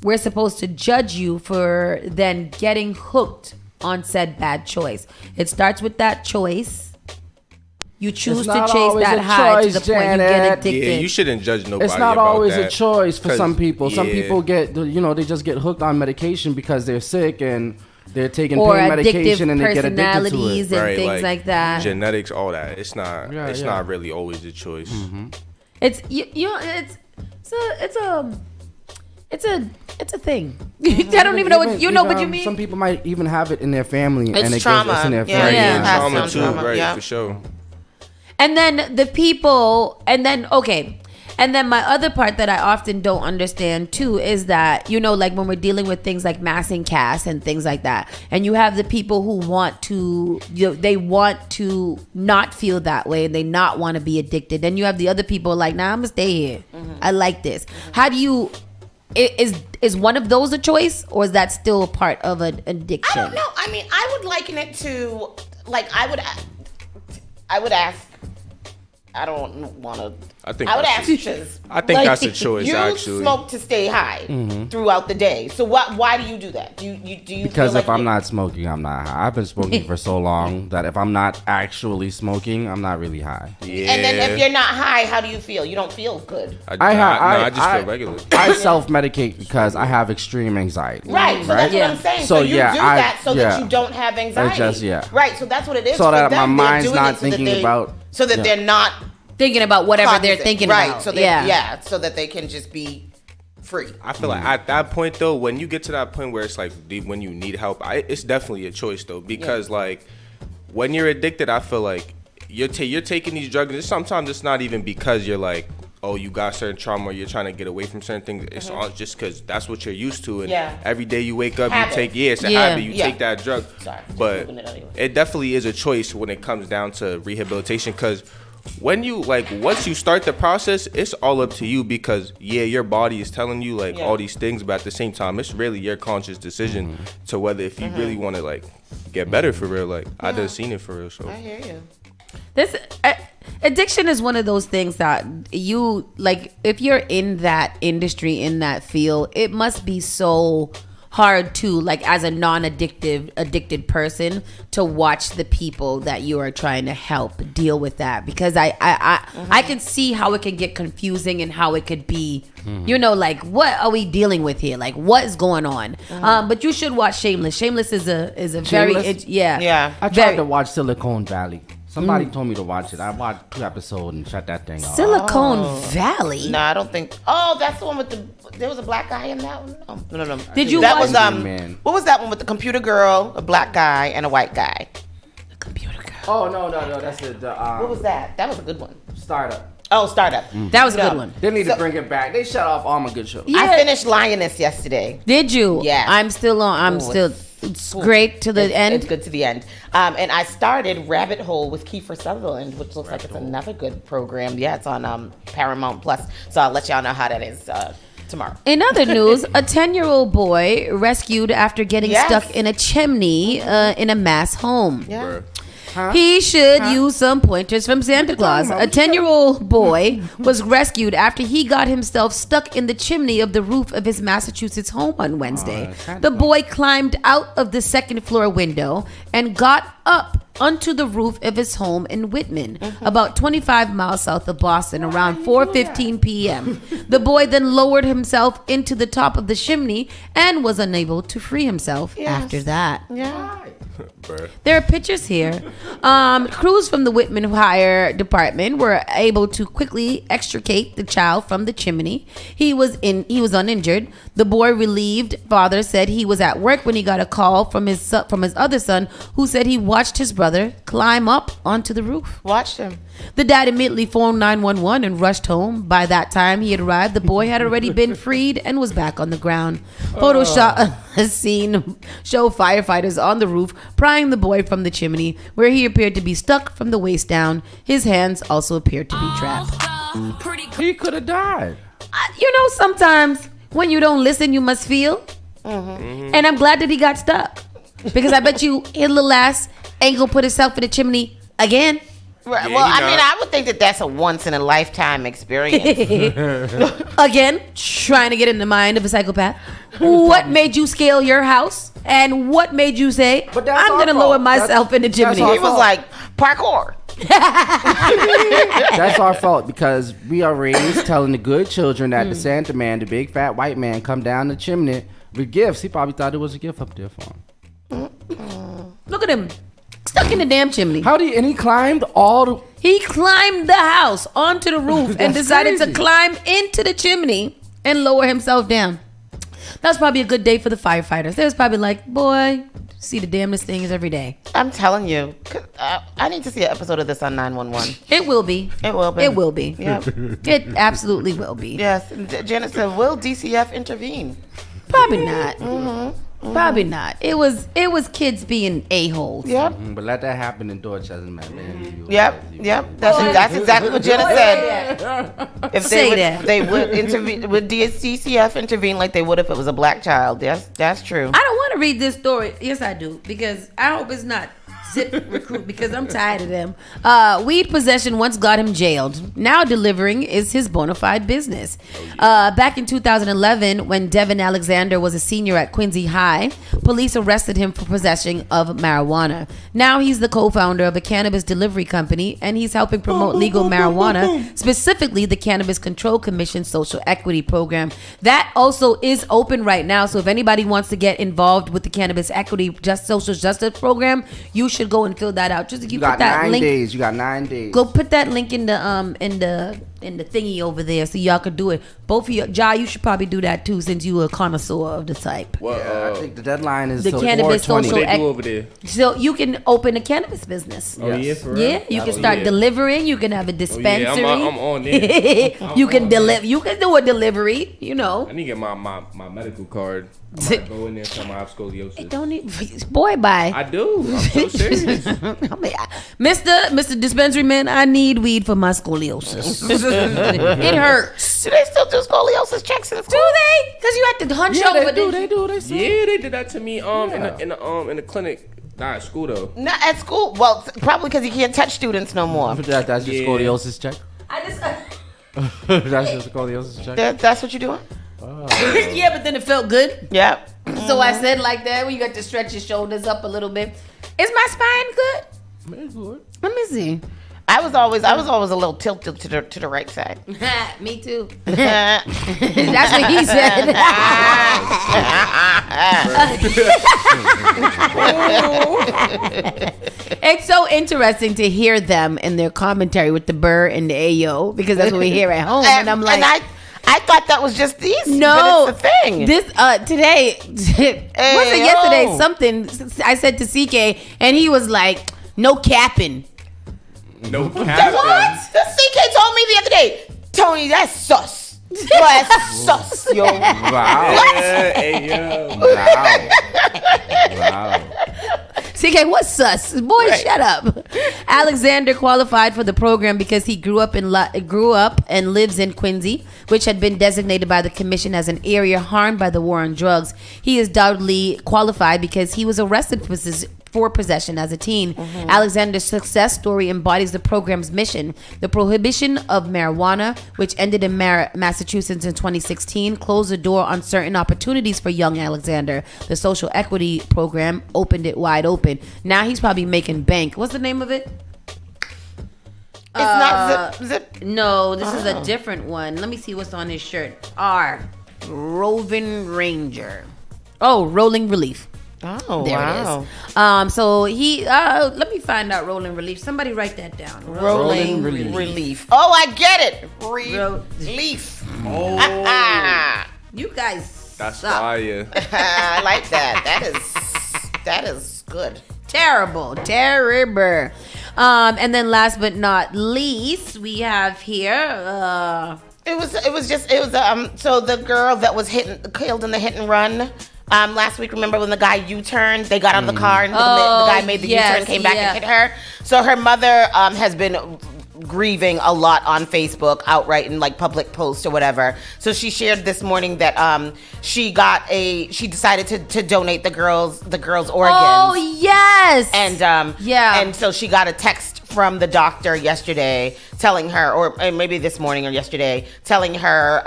we're supposed to judge you for then getting hooked on said bad choice. It starts with that choice. You choose to chase that high to the point you get addicted. Yeah, you shouldn't judge nobody. It's not about always that a choice for some people. Some yeah. people get, they just get hooked on medication because they're sick and they're taking or pain medication and they get addicted to it. Personalities and things like that. Genetics, all that. It's not. Not really always a choice. Mm-hmm. It's it's a thing. I don't even know what you know what you mean. Some people might even have it in their family and trauma. It's in their family. Trauma too, right? For sure. And then the people, and then my other part that I often don't understand too is that, like when we're dealing with things like mass incasts and things like that, and you have the people who want to, they want to not feel that way and they not want to be addicted. Then you have the other people like, nah, I'm gonna stay here. I like this. How do you? Is one of those a choice, or is that still a part of an addiction? I don't know. I mean, I would liken it to like I would ask. I don't want to. I would ask Chiz. I think that's a choice. You smoke to stay high throughout the day. So why do you do that? Do you? Because if I'm not smoking, I'm not high. I've been smoking for so long that if I'm not actually smoking, I'm not really high. Yeah. And then if you're not high, how do you feel? You don't feel good. I just feel regular. I self-medicate because I have extreme anxiety. Right. So that's what I'm saying. So you do that so that you don't have anxiety. Right. So that's what it is. So that my mind's not thinking about. So that they're not thinking about whatever they're thinking about. Right. So so that they can just be free. I feel like at that point though, when you get to that point where it's like when you need help, it's definitely a choice though, because like when you're addicted, I feel like you're taking these drugs, and sometimes it's not even because you're like, oh, you got certain trauma, or you're trying to get away from certain things. It's all just because that's what you're used to, and every day you wake up, you take it's a habit, you take that drug. But it definitely is a choice when it comes down to rehabilitation, because when you once you start the process, it's all up to you, because your body is telling you all these things, but at the same time, it's really your conscious decision to whether if you really want to get better for real. I done seen it for real. So I hear you. This addiction is one of those things that you if you're in that industry, in that field, it must be so hard to as a addicted person to watch the people that you are trying to help deal with that, because I can see how it can get confusing and how it could be what are we dealing with here, what is going on. But you should watch Shameless. Shameless is a very I tried to watch Silicon Valley. Somebody told me to watch it. I watched 2 episodes and shut that thing off. Silicon Valley? No, I don't think. Oh, that's the one with there was a black guy in that one? No. Did you watch? That was, what was that one with the computer girl, a black guy, and a white guy? The computer girl. Oh, no. That's the what was that? That was a good one. Startup. Oh, Startup. That was a good one. They need to bring it back. They shut off all my good shows. Yeah. I finished Lioness yesterday. Did you? Yeah. I'm still on. It's great to the end. It's good to the end. And I started Rabbit Hole with Kiefer Sutherland, which looks like it's another good program. Yeah, it's on Paramount Plus. So I'll let y'all know how that is. tomorrow. In other news, a 10-year-old boy rescued after getting stuck in a chimney in a mass home. Yeah. He should use some pointers from Santa Claus. A 10-year-old boy was rescued after he got himself stuck in the chimney of the roof of his Massachusetts home on Wednesday. The boy climbed out of the second floor window and got up onto the roof of his home in Whitman, about 25 miles south of Boston, around 4:15 p.m. The boy then lowered himself into the top of the chimney and was unable to free himself after that. Yeah. There are pictures here. Crews from the Whitman Fire Department were able to quickly extricate the child from the chimney. He was uninjured. The boy relieved father said he was at work when he got a call from his other son, who said he watched his brother climb up onto the roof. Watched him. The dad immediately phoned 911 and rushed home. By that time he had arrived, the boy had already been freed and was back on the ground. Photos shot a scene show firefighters on the roof prying the boy from the chimney, where he appeared to be stuck from the waist down. His hands also appeared to be trapped. He could have died. Sometimes when you don't listen, you must feel. And I'm glad that he got stuck, because I bet you his little ass ain't gonna put himself in the chimney again. Right. Well, I mean, I would think that that's a once in a lifetime experience. Again, trying to get in the mind of a psychopath. What made you scale your house? And what made you say, I'm going to lower myself in the chimney? He was like, parkour. That's our fault, because we are raised telling the good children that the Santa man, the big fat white man, come down the chimney with gifts. He probably thought it was a gift up there for him. Look at him. Stuck in the damn chimney. He climbed He climbed the house onto the roof and decided to climb into the chimney and lower himself down. That's probably a good day for the firefighters. They was probably like, boy, see the damnedest things every day. I'm telling you. I need to see an episode of this on 911. It will be. It will be. It will be. Yep. It absolutely will be. Yes. Janet said, will DCF intervene? Probably not. Probably not. It was kids being a-holes. Yep. But let that happen in Dorchester, man. Yep. That's exactly what Jenna said. If they would intervene, would DCF intervene like they would if it was a black child? That's true. I don't want to read this story. Yes, I do, because I hope it's not Zip Recruit, because I'm tired of them. Weed possession once got him jailed. Now delivering is his bona fide business. Back in 2011, when Devin Alexander was a senior at Quincy High, police arrested him for possession of marijuana. Now he's the co-founder of a cannabis delivery company, and he's helping promote legal marijuana, specifically the Cannabis Control Commission Social Equity Program. That also is open right now, so if anybody wants to get involved with the Cannabis Equity Social Justice Program, you should go and fill that out. Just you got 9 days. You got 9 days. Go put that link in the thingy over there so y'all could do it. Both of you, Ja, you should probably do that too, since you a connoisseur of the type. Well, I think the deadline is the cannabis social. What they do over there? So you can open a cannabis business. Oh yeah, for real? Yeah, you can start delivering. You can have a dispensary. I'm on there. You can deliver. You can do a delivery. I need to get my medical card. I'm gonna go in there and tell I have scoliosis. Don't need, boy, bye. I do. I'm so serious. Mr. Dispensary Man, I need weed for my scoliosis. It hurts. Do they still do scoliosis checks in school? Do they? Because you have to hunch over. They do. Yeah, they did that to me. In the clinic. Not at school though. Not at school. Well, probably because you can't touch students no more. That's your scoliosis check. That's your scoliosis check. That's what you're doing. Yeah, but then it felt good. Yep. So I said like that, when you got to stretch your shoulders up a little bit. Is my spine good? It's good. Let me see. I was always a little tilted to the right side. Me too. That's what he said. It's so interesting to hear them in their commentary with the burr and the ayo, because that's what we hear at home. And I'm like, I thought that was just these. No, but it's a thing. This today wasn't yesterday. Something I said to CK, and he was like, "No capping." No capping. What? The CK told me the other day, Tony, that's sus. That's sus, yo. Wow. Hey, yo. Wow. CK, what's sus? Boy, shut up. Alexander qualified for the program because he grew up and lives in Quincy, which had been designated by the commission as an area harmed by the war on drugs. He is doubly qualified because he was arrested for possession as a teen. Mm-hmm. Alexander's success story embodies the program's mission. The prohibition of marijuana, which ended in Massachusetts in 2016, closed the door on certain opportunities for young Alexander. The social equity program opened it wide open. Now he's probably making bank. What's the name of it? It's not zip. No, this is a different one. Let me see what's on his shirt. Roving Ranger. Oh, Rolling Relief. Oh, there wow. It is. So he, let me find out Rolling Relief. Somebody write that down. Rolling Relief. Oh, I get it. Relief. Oh. You guys That's suck. fire. I like that. That is good. Terrible. And then last but not least, we have here, It was so the girl that was killed in the hit and run. Last week, remember when the guy U-turned? They got out of the car and the guy made the U-turn, came back and hit her. So her mother has been grieving a lot on Facebook, outright in like public posts or whatever. So she shared this morning that she decided to donate the girl's organs. Oh yes. And so she got a text from the doctor yesterday telling her, or maybe this morning or yesterday, telling her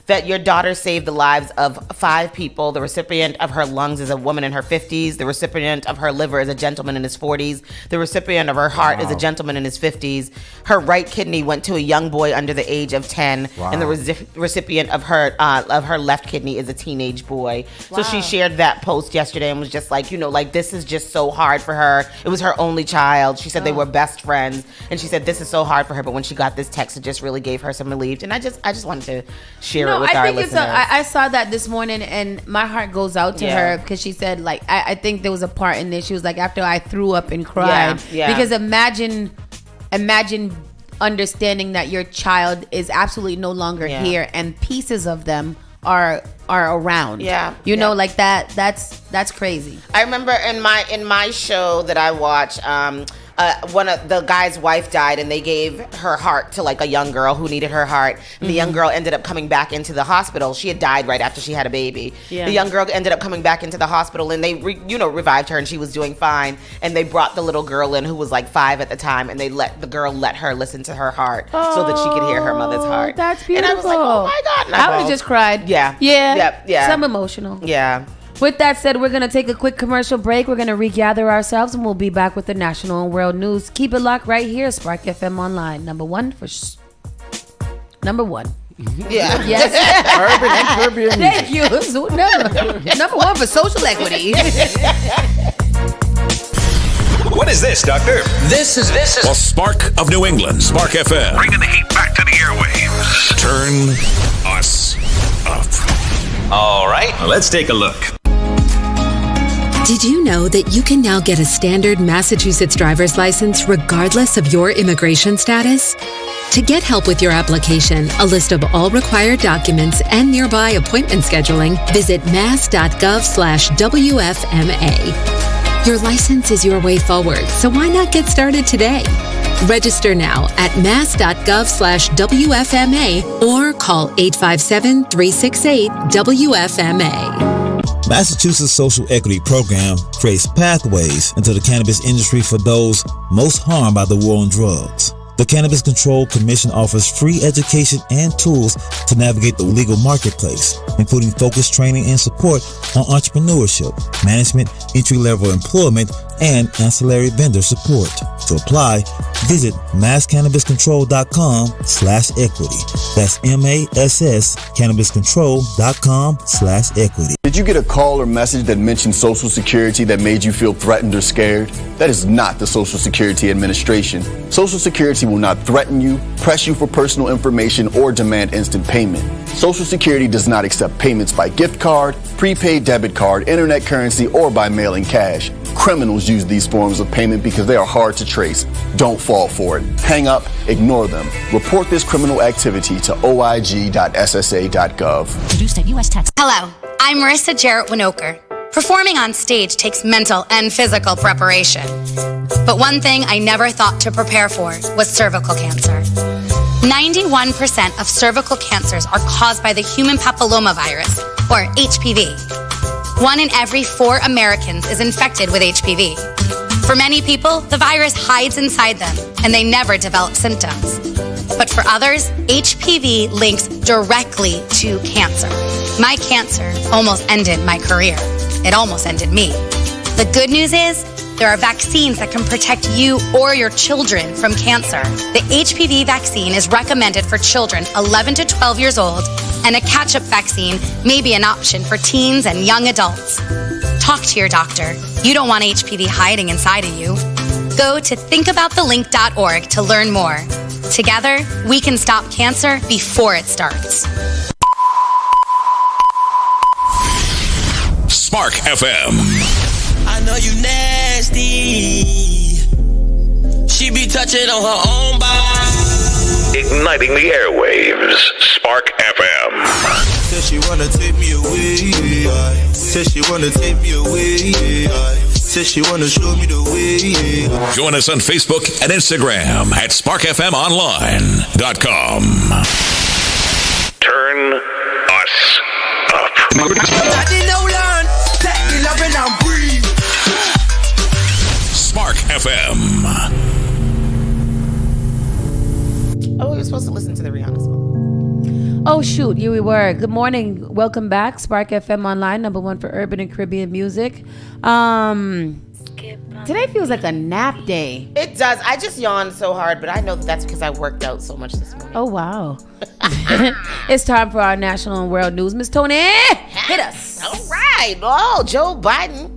that your daughter saved the lives of 5 people. The recipient of her lungs is a woman in her 50s. The recipient of her liver is a gentleman in his 40s. The recipient of her heart is a gentleman in his 50s. Her right kidney went to a young boy under the age of 10, and the recipient of her left kidney is a teenage boy. So she shared that post yesterday and was just like, this is just so hard for her. It was her only child. She said they were best friends, and she said this is so hard for her. But when she got this text, it just really gave her some relief. And I just wanted to share it with our listeners. I saw that this morning, and my heart goes out to her because she said, like, I think there was a part in this. She was like, after I threw up and cried, because imagine understanding that your child is absolutely no longer here, and pieces of them are around. Like that. That's crazy. I remember in my show that I watch, one of the guy's wife died, and they gave her heart to like a young girl who needed her heart. And the young girl ended up coming back into the hospital. She had died right after she had a baby. The young girl ended up coming back into the hospital, and they revived her, and she was doing fine. And they brought the little girl in who was like 5 at the time, and they let her listen to her heart so that she could hear her mother's heart. That's beautiful. And I was like, oh my God. I would have just cried. Yeah. Some emotional. Yeah. With that said, we're going to take a quick commercial break. We're going to regather ourselves, and we'll be back with the national and world news. Keep it locked right here, Spark FM Online. Number one. Yeah. Yes. Urban and Caribbean music. Thank you. So number one for social equity. What is this, Doctor? This is the Spark of New England, Spark FM. Bringing the heat back to the airwaves. Turn us up. All right, let's take a look. Did you know that you can now get a standard Massachusetts driver's license regardless of your immigration status? To get help with your application, a list of all required documents, and nearby appointment scheduling, visit mass.gov/WFMA. Your license is your way forward, so why not get started today? Register now at mass.gov/WFMA or call 857-368-WFMA. Massachusetts Social Equity Program creates pathways into the cannabis industry for those most harmed by the war on drugs. The Cannabis Control Commission offers free education and tools to navigate the legal marketplace, including focused training and support on entrepreneurship, management, entry-level employment, and ancillary vendor support. To apply, visit masscannabiscontrol.com/equity. That's MASS cannabiscontrol.com/equity. Did you get a call or message that mentioned Social Security that made you feel threatened or scared? That is not the Social Security Administration. Social Security will not threaten you, press you for personal information, or demand instant payment. Social Security does not accept payments by gift card, prepaid debit card, internet currency, or by mailing cash. Criminals use these forms of payment because they are hard to trace. Don't fall for it. Hang up, ignore them. Report this criminal activity to oig.ssa.gov. Produced at U.S. Tax. Hello, I'm Marissa Jarrett Winoker. Performing on stage takes mental and physical preparation. But one thing I never thought to prepare for was cervical cancer. 91% of cervical cancers are caused by the human papillomavirus, or HPV. 1 in every 4 Americans is infected with HPV. For many people, the virus hides inside them, and they never develop symptoms. But for others, HPV links directly to cancer. My cancer almost ended my career. It almost ended me. The good news is, there are vaccines that can protect you or your children from cancer. The HPV vaccine is recommended for children 11 to 12 years old, and a catch-up vaccine may be an option for teens and young adults. Talk to your doctor. You don't want HPV hiding inside of you. Go to thinkaboutthelink.org to learn more. Together, we can stop cancer before it starts. Spark FM. I know you nasty. She be touching on her own body. Igniting the airwaves. Spark FM. Says she wanna take me away. Says she wanna take me away. Says she wanna show me the way. Join us on Facebook and Instagram at sparkfmonline.com. Turn us up. Spark FM. Oh, we were supposed to listen to the Rihanna song. Oh, shoot. Here we were. Good morning. Welcome back. Spark FM Online, #1 for urban and Caribbean music. Today feels like a nap day. It does. I just yawned so hard, but I know that's because I worked out so much this morning. Oh, wow. It's time for our national and world news. Miss Tony, hit us. All right. Oh, Joe Biden.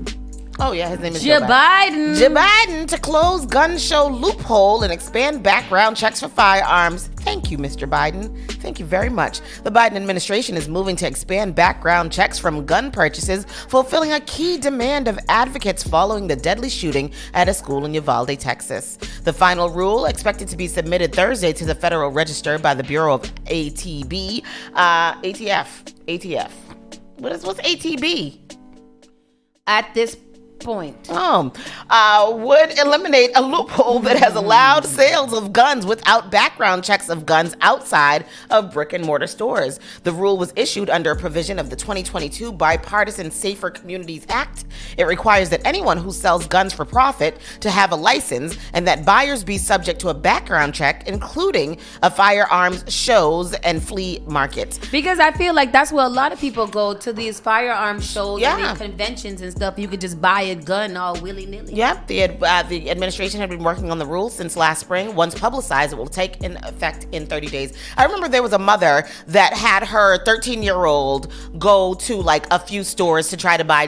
Oh, yeah, his name is Joe Biden. Joe Biden to close gun show loophole and expand background checks for firearms. Thank you, Mr. Biden. Thank you very much. The Biden administration is moving to expand background checks from gun purchases, fulfilling a key demand of advocates following the deadly shooting at a school in Uvalde, Texas. The final rule, expected to be submitted Thursday to the Federal Register by the Bureau of ATF. What's ATB? At this point. Would eliminate a loophole that has allowed sales of guns without background checks of guns outside of brick and mortar stores. The rule was issued under a provision of the 2022 Bipartisan Safer Communities Act. It requires that anyone who sells guns for profit to have a license and that buyers be subject to a background check, including a firearms shows and flea markets. Because I feel like that's where a lot of people go, to these firearms shows and these conventions and stuff. You could just buy a gun all willy-nilly. Yep, the administration had been working on the rules since last spring. Once publicized, it will take effect in 30 days. I remember there was a mother that had her 13-year-old go to like a few stores to try to buy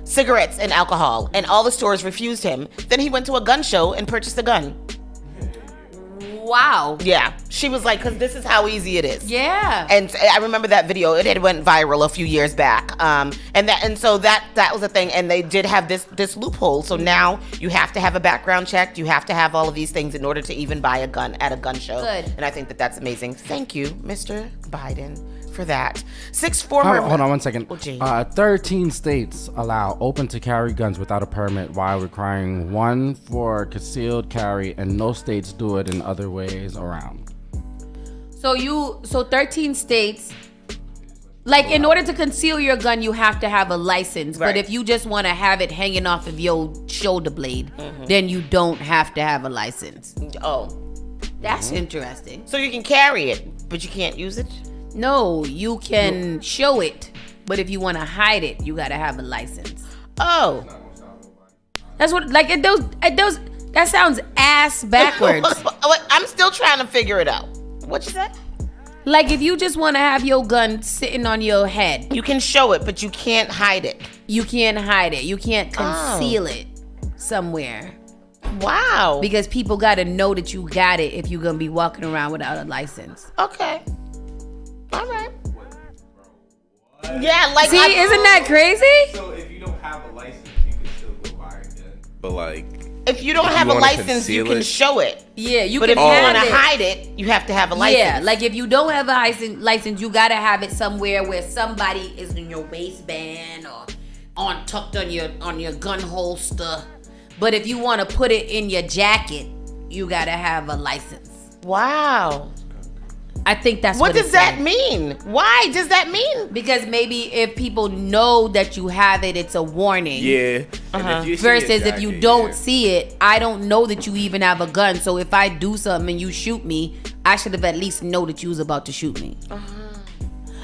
cigarettes and alcohol, and all the stores refused him. Then he went to a gun show and purchased a gun. Wow. Yeah. She was like, because this is how easy it is. Yeah. And I remember that video. It went viral a few years back. So that was a thing. And they did have this loophole. So now you have to have a background check. You have to have all of these things in order to even buy a gun at a gun show. Good. And I think that's amazing. Thank you, Mr. Biden, for that. Hold on 1 second. 13 states allow open to carry guns without a permit, while requiring one for concealed carry, and no states do it in other ways around. So 13 states, like, in order to conceal your gun, you have to have a license. Right. But if you just want to have it hanging off of your shoulder blade, then you don't have to have a license. Oh. That's interesting. So you can carry it, but you can't use it? No, you can show it, but if you want to hide it, you got to have a license. Oh. That's what, like, it does, that sounds ass backwards. I'm still trying to figure it out. What you say? Like, if you just want to have your gun sitting on your head. You can show it, but you can't hide it. You can't hide it. You can't conceal it somewhere. Wow. Because people got to know that you got it if you're going to be walking around without a license. Okay. All right. Yeah, like... See, isn't that crazy? So if you don't have a license, you can still go buy a gun. But like... If you don't have a license, you can show it. Yeah, you but can. But if you want to hide it, you have to have a license. Yeah, like if you don't have a license, you gotta have it somewhere where somebody is in your waistband or tucked on your gun holster. But if you want to put it in your jacket, you gotta have a license. Wow. I think that's what does that mean? Why does that mean? Because maybe if people know that you have it, it's a warning. Yeah. Versus if you don't see it, I don't know that you even have a gun. So if I do something and you shoot me, I should have at least know that you was about to shoot me.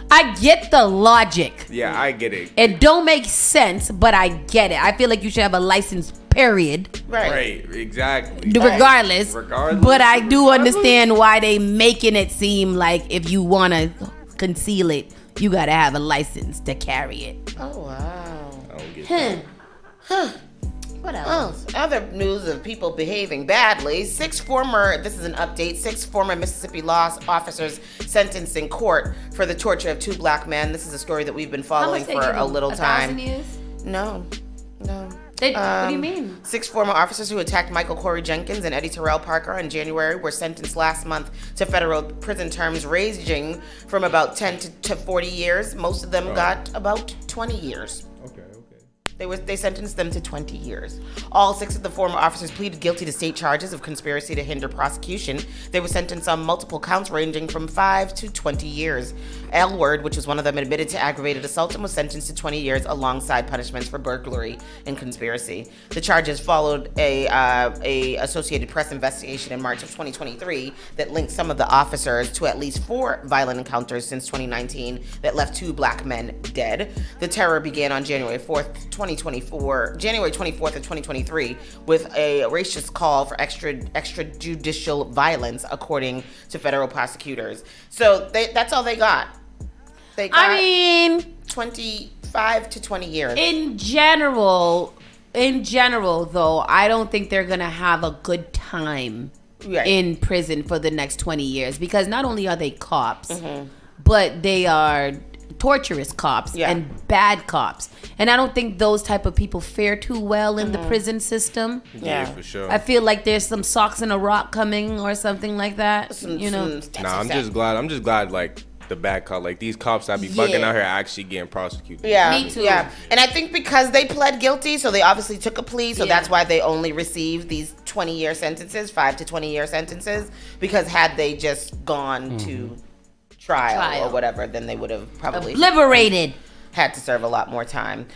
I get the logic. Yeah, I get it. It don't make sense, but I get it. I feel like you should have a license, period. Right, exactly. Regardless. But I do understand why they making it seem like if you want to conceal it, you got to have a license to carry it. Oh, wow. I don't get that. What else? Other news of people behaving badly. This is an update, 6 former Mississippi law officers sentenced in court for the torture of 2 black men. This is a story that we've been following for a little time. 1,000 years? No. What do you mean? 6 former officers who attacked Michael Corey Jenkins and Eddie Terrell Parker in January were sentenced last month to federal prison terms ranging from about 10 to 40 years. Most of them got about 20 years. They sentenced them to 20 years. All 6 of the former officers pleaded guilty to state charges of conspiracy to hinder prosecution. They were sentenced on multiple counts ranging from 5 to 20 years. Elward, which was one of them, admitted to aggravated assault and was sentenced to 20 years alongside punishments for burglary and conspiracy. The charges followed a Associated Press investigation in March of 2023 that linked some of the officers to at least 4 violent encounters since 2019 that left 2 black men dead. The terror began on January 24th of 2023 with a racist call for extrajudicial violence, according to federal prosecutors. So that's all they got. They got 25 to 20 years. In general, though, I don't think they're going to have a good time in prison for the next 20 years because not only are they cops, but they are torturous cops and bad cops. And I don't think those type of people fare too well in the prison system. Yeah, for sure. I feel like there's some socks in a rock coming or something like that. I'm just glad like the bad cop, like these cops that be bugging out here actually getting prosecuted. Yeah, me too. Yeah, and I think because they pled guilty, so they obviously took a plea, so that's why they only received these 20-year sentences, 5 to 20-year sentences. Because had they just gone to trial or whatever, then they would have probably liberated. Had to serve a lot more time.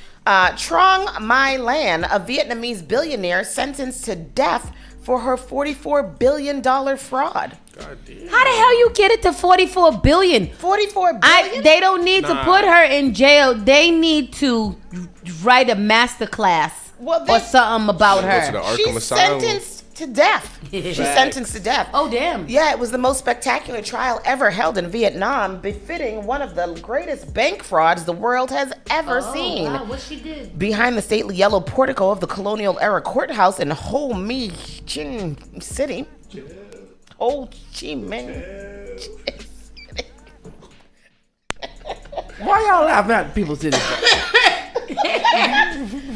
Trong My Lan, a Vietnamese billionaire sentenced to death for her $44 billion fraud. God damn. How the hell you get it to $44 billion? $44 billion? They don't need to put her in jail. They need to write a master class or something about her. She's sentenced to death. She's sentenced to death. Oh, damn. Yeah, it was the most spectacular trial ever held in Vietnam, befitting one of the greatest bank frauds the world has ever seen. Wow, what she did? Behind the stately yellow portico of the colonial-era courthouse in Ho Chi Minh City. Ho Chi Minh. Why y'all laughing at People's City?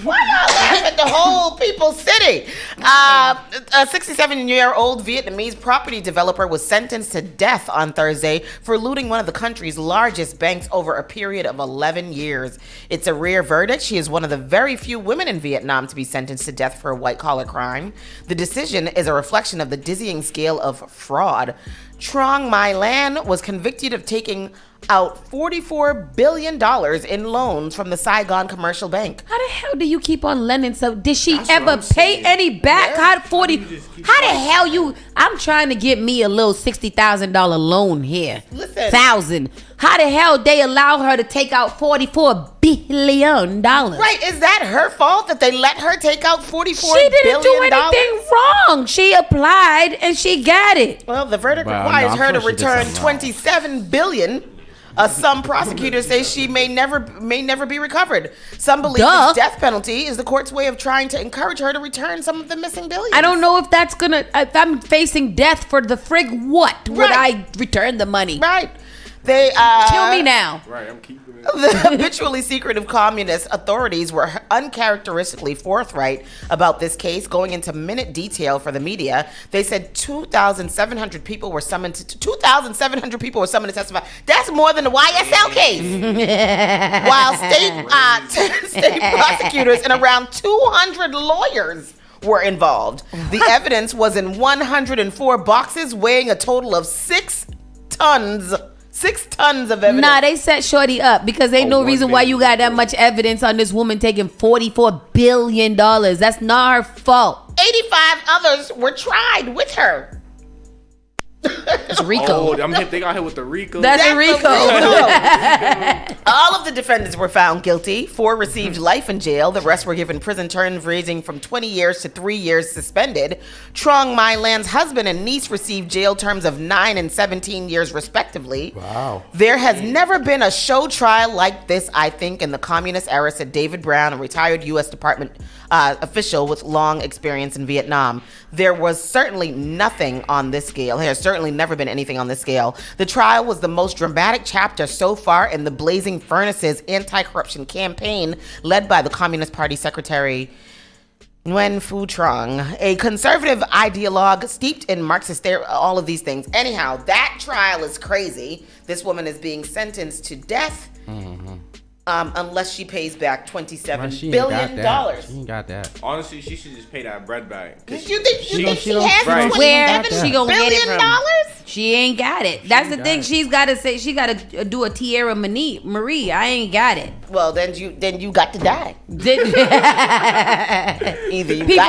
Why y'all laugh at the whole People's City? A 67-year-old Vietnamese property developer was sentenced to death on Thursday for looting one of the country's largest banks over a period of 11 years. It's a rare verdict. She is one of the very few women in Vietnam to be sentenced to death for a white-collar crime. The decision is a reflection of the dizzying scale of fraud. Trong My Lan was convicted of taking out $44 billion in loans from the Saigon Commercial Bank. How the hell do you keep on lending? So did she ever pay any back? Yeah. How the hell you? I'm trying to get me a little $60,000 loan here. Listen, $1,000. How the hell they allow her to take out $44 billion? Right? Is that her fault that they let her take out $44 billion? She didn't do anything wrong. She applied and she got it. Well, the verdict requires her to return $27 billion. Some prosecutors say she may never be recovered. Some believe the death penalty is the court's way of trying to encourage her to return some of the missing billions. I don't know if that's gonna. If I'm facing death for the frig, what would I return the money? Right. They kill me now. Right. I'm keeping it. The habitually secretive communist authorities were uncharacteristically forthright about this case, going into minute detail for the media. They said 2,700 people were summoned to testify. That's more than the YSL case. While state prosecutors and around 200 lawyers were involved. The evidence was in 104 boxes weighing a total of 6 tons. 6 tons of evidence. Nah, they set Shorty up because ain't no reason why you got that much evidence on this woman taking $44 billion. That's not her fault. 85 others were tried with her. It's Rico. Oh, they got hit with the Rico. That's a Rico. All of the defendants were found guilty. 4 received life in jail. The rest were given prison terms ranging from 20 years to 3 years suspended. Trong Mai Lan's husband and niece received jail terms of 9 and 17 years respectively. Wow. There has never been a show trial like this, I think, in the communist era, said David Brown, a retired U.S. Department official with long experience in Vietnam. There was certainly nothing on this scale. There's certainly never been anything on this scale. The trial was the most dramatic chapter so far in the Blazing Furnaces anti-corruption campaign led by the Communist Party Secretary Nguyen Phu Trong, a conservative ideologue steeped in Marxist all of these things. Anyhow, that trial is crazy. This woman is being sentenced to death. Mm-hmm. Unless she pays back $27 billion. She ain't got that. Honestly, she should just pay that bread back. You think she has $27 billion? She ain't got it. That's the thing. She's got to say. She got to do a Tierra Marie. I ain't got it. Well, then you got to die. People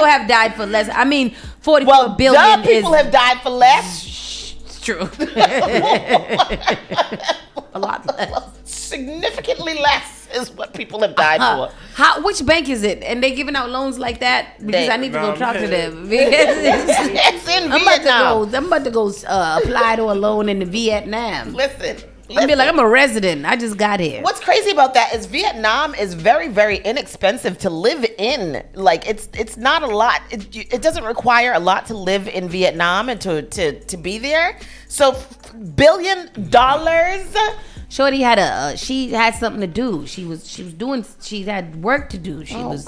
have died for less. I mean, $44 billion people have died for less. It's true. A lot less. Significantly less is what people have died for. Which bank is it? And they giving out loans like that? Because I need to go talk to them. It's in Vietnam. I'm about to go apply to a loan in Vietnam. Listen. I mean, like, I'm a resident. I just got here. What's crazy about that is Vietnam is very, very inexpensive to live in. Like, it's not a lot. It doesn't require a lot to live in Vietnam and to be there. So, $1 billion. Shorty she had something to do. She had work to do. She was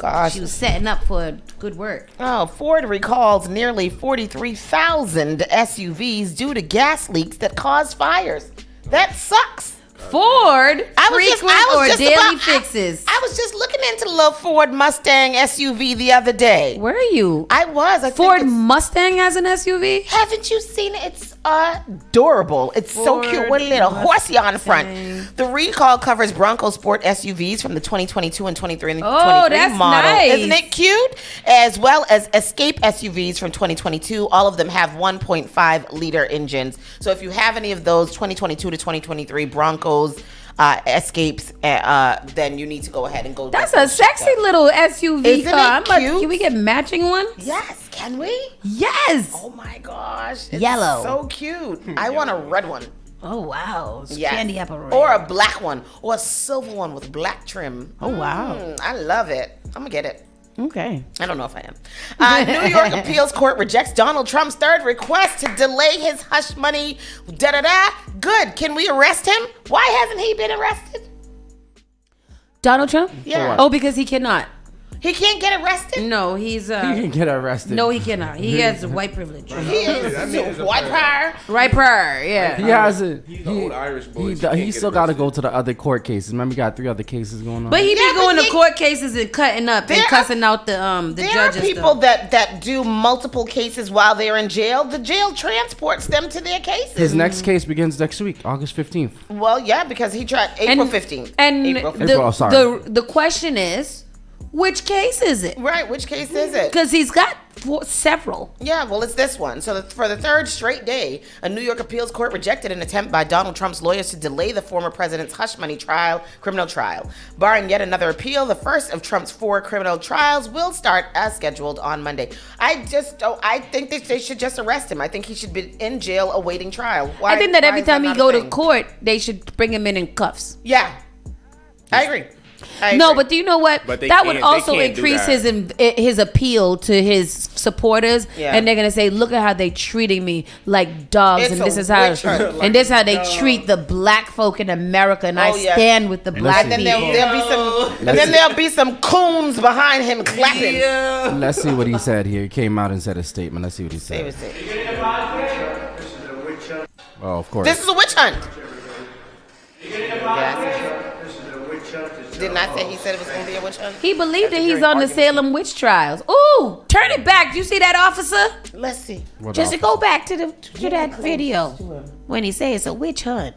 setting up for good work. Oh, Ford recalls nearly 43,000 SUVs due to gas leaks that caused fires. That sucks. Ford daily fixes. I was just looking into the little Ford Mustang SUV the other day. Where are you? I was. Ford Mustang has an SUV? Haven't you seen it? It's adorable. It's so cute with a little horsey on the front. The recall covers Bronco Sport SUVs from the 2022 and 23 model. Nice. Isn't it cute? As well as Escape SUVs from 2022. All of them have 1.5 liter engines. So if you have any of those 2022 to 2023 Broncos Escapes, then you need to go ahead and go. That's a sexy little SUV Isn't car. it cute? Can we get matching ones? Yes, can we? Yes. Oh my gosh, it's yellow, so cute. I want a red one. Oh wow, yes. Candy apple red, or a black one, or a silver one with black trim. Oh wow, I love it. I'm gonna get it. Okay. I don't know if I am. New York appeals court rejects Donald Trump's third request to delay his hush money. Good. Can we arrest him? Why hasn't he been arrested? Donald Trump? Yeah. Oh, because he cannot. He can't get arrested? No, he's... he can get arrested. No, he cannot. He has white privilege. He is white power? White power, yeah. He has it. He's the old Irish boy. He still got to go to the other court cases. Remember, he got 3 other cases going on. But he be going to court cases and cutting up and cussing out the judges. There are people that do multiple cases while they're in jail. The jail transports them to their cases. His next case begins next week, August 15th. Well, yeah, because he tried April 15th. And the question is, which case is it? Right, which case is it? Because he's got several. Yeah, well, it's this one. So for the third straight day, a New York appeals court rejected an attempt by Donald Trump's lawyers to delay the former president's hush money criminal trial. Barring yet another appeal, the first of Trump's 4 criminal trials will start as scheduled on Monday. I think that they should just arrest him. I think he should be in jail awaiting trial. I think that every time he go to court, they should bring him in cuffs. Yeah, I agree. No, but do you know what? That would also increase his appeal to his supporters, and they're gonna say, "Look at how they treating me like dogs, and this is how they treat the black folk in America." And I stand with the black people. Then there'll be some coons behind him clapping. Yeah. Let's see what he said here. He came out and said a statement. Let's see what he said. Oh, of course. This is a witch hunt. Didn't I say he said it was going to be a witch hunt? He believed that he's on the Salem witch trials. Ooh, turn it back. Do you see that, officer? Let's see. Just to go back to that video when he says it's a witch hunt.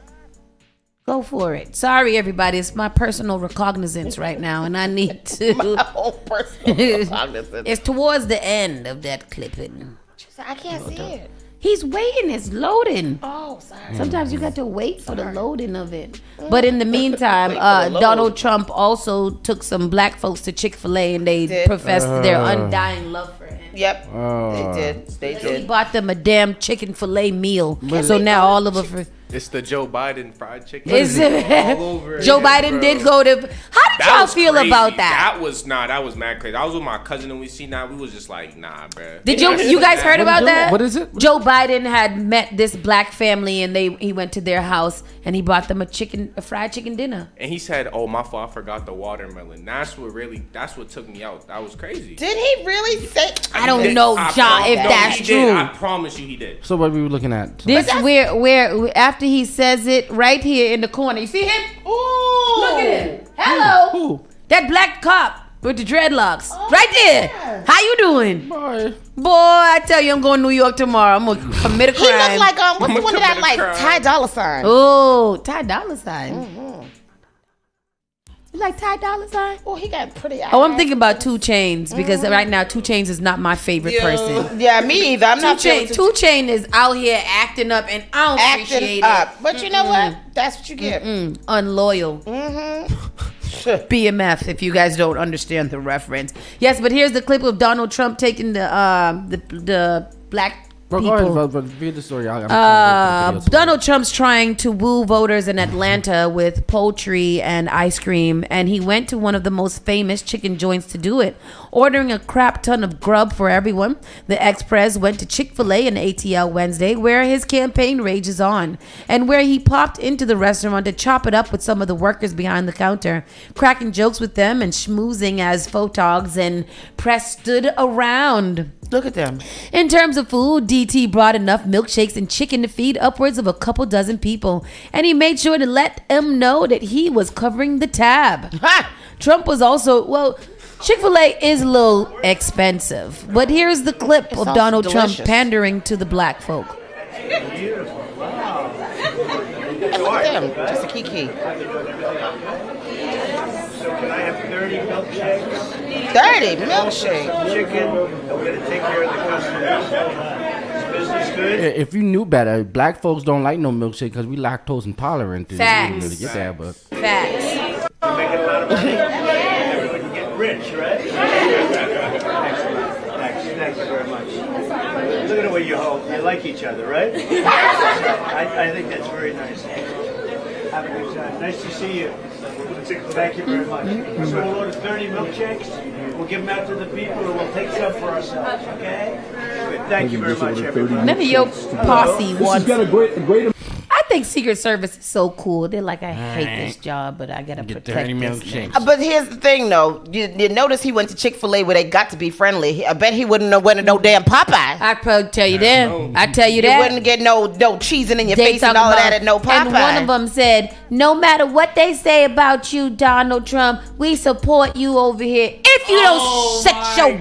Go for it. Sorry, everybody. It's my personal recognizance right now, and I need to. My own personal recognizance. It's towards the end of that clipping. I can't see it. He's waiting. It's loading. Oh, sorry. Sometimes you got to wait for the loading of it. But in the meantime, Donald Trump also took some black folks to Chick-fil-A, and they professed their undying love for him. Yep, they did. He bought them a damn chicken filet meal. So now all of them. It's the Joe Biden fried chicken. Is it? All over Joe Biden did go to. How did y'all feel about that? That was mad crazy. I was with my cousin and we seen that. We was just like, nah, bro. Did you guys heard about that? What is it? Joe Biden had met this black family and he went to their house and he bought them a fried chicken dinner. And he said, "Oh, my fault, I forgot the watermelon." That's what took me out. That was crazy. Did he really say? I don't know, John, if that's true. I promise you, he did. So what were we looking at? This where after he says it right here in the corner. You see him? Ooh. Look at him. Hello. Who? That black cop with the dreadlocks. Right there. Yeah. How you doing? Boy, I tell you, I'm going to New York tomorrow. I'm going to commit a crime. He looks like, what's the one that I like? Ty Dolla $ign. Oh, Ty Dolla $ign. Mm-hmm. You like Ty Dolla $ign? Oh, he got pretty eyes. Oh, I'm thinking about 2 Chainz because right now 2 Chainz is not my favorite person. Yeah, me either. I'm not 2 Chainz is out here acting up and I don't appreciate it. But you know what? That's what you get. Unloyal. Mm-hmm. BMF, if you guys don't understand the reference. Yes, but here's the clip of Donald Trump taking the black people. Go ahead, read the story. Donald Trump's trying to woo voters in Atlanta with poultry and ice cream, and he went to one of the most famous chicken joints to do it, ordering a crap ton of grub for everyone. The ex-pres went to Chick-fil-A in ATL Wednesday, where his campaign rages on, and where he popped into the restaurant to chop it up with some of the workers behind the counter, cracking jokes with them and schmoozing as photogs and press stood around. Look at them. In terms of food, DT brought enough milkshakes and chicken to feed upwards of a couple dozen people, and he made sure to let them know that he was covering the tab. Trump was also, Chick-fil-A is a little expensive, but here's the clip of Donald Trump pandering to the black folk. Beautiful. Wow. And look at them. Just a kiki. So can I have 30 milkshakes? 30 milkshakes. Chicken. I'm going to take care of the customers. Is business good? If you knew better, black folks don't like no milkshake because we lactose intolerant. Facts. We really get that, but Facts. You make a lot of money. Everyone can get rich, right? Excellent. Thanks you very much. Look at the way you hold. You like each other, right? I think that's very nice. Have a good time. Nice to see you. Thank you very much. So we'll order 30 milkshakes. We'll give them out to the people, and we'll take some for ourselves. Okay? Good. Thank you very much, everybody. None of your posse wants. I think Secret Service is so cool. They're like, I hate this job, but I gotta protect this. But here's the thing, though. You notice he went to Chick-fil-A where they got to be friendly. I bet he wouldn't have went to no damn Popeye. I probably tell you that. I tell you that. You wouldn't get no cheesing in your face and all of that at no Popeye. And one of them said, "No matter what they say about you, Donald Trump, we support you over here. If you don't set your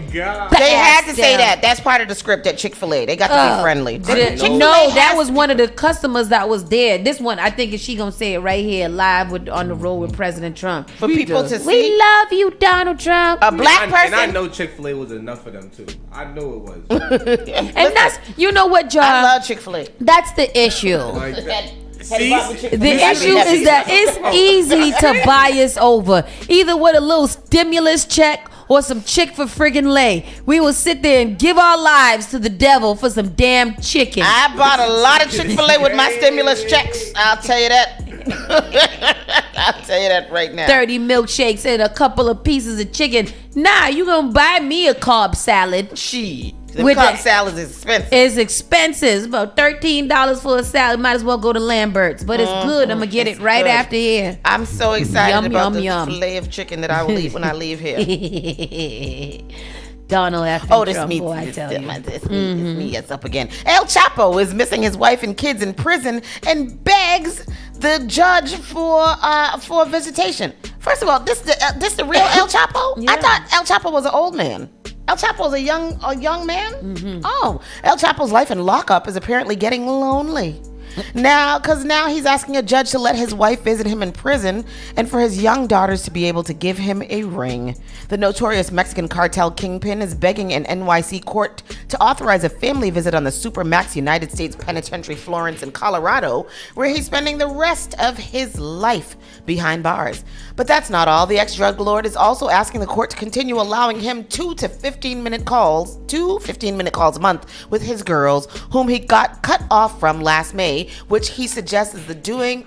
They had to say that. That's part of the script at Chick-fil-A. They got to be friendly. No, that was one of the customers that was there. This one, I think, is she gonna say it right here live on the road with President Trump for people to see. We love you, Donald Trump. A black person. And I know Chick-fil-A was enough for them too. I know it was. And that's, you know what, John? I love Chick-fil-A. That's the issue. Like that. The issue is that it's easy to bias over, either with a little stimulus check or some chick for friggin' lay. We will sit there and give our lives to the devil for some damn chicken. I bought a lot of Chick-fil-A with my stimulus checks. I'll tell you that. I'll tell you that right now. 30 milkshakes and a couple of pieces of chicken. Nah, you gonna buy me a Cobb salad. The Cobb salad is expensive. It's expensive. It's about $13 for a salad. Might as well go to Lambert's. But it's good. I'm gonna get it right after here. I'm so excited about the filet of chicken that I will eat when I leave here. Donald F. This meat is up again. El Chapo is missing his wife and kids in prison and begs the judge for visitation. First of all, this the real El Chapo? Yeah. I thought El Chapo was an old man. El Chapo is a young man? Mm-hmm. Oh, El Chapo's life in lockup is apparently getting lonely. Now he's asking a judge to let his wife visit him in prison and for his young daughters to be able to give him a ring. The notorious Mexican cartel kingpin is begging an NYC court to authorize a family visit on the Supermax United States Penitentiary Florence in Colorado, where he's spending the rest of his life behind bars. But that's not all. The ex-drug lord is also asking the court to continue allowing him 2 to 15-minute calls a month with his girls, whom he got cut off from last May, which he suggests is the doing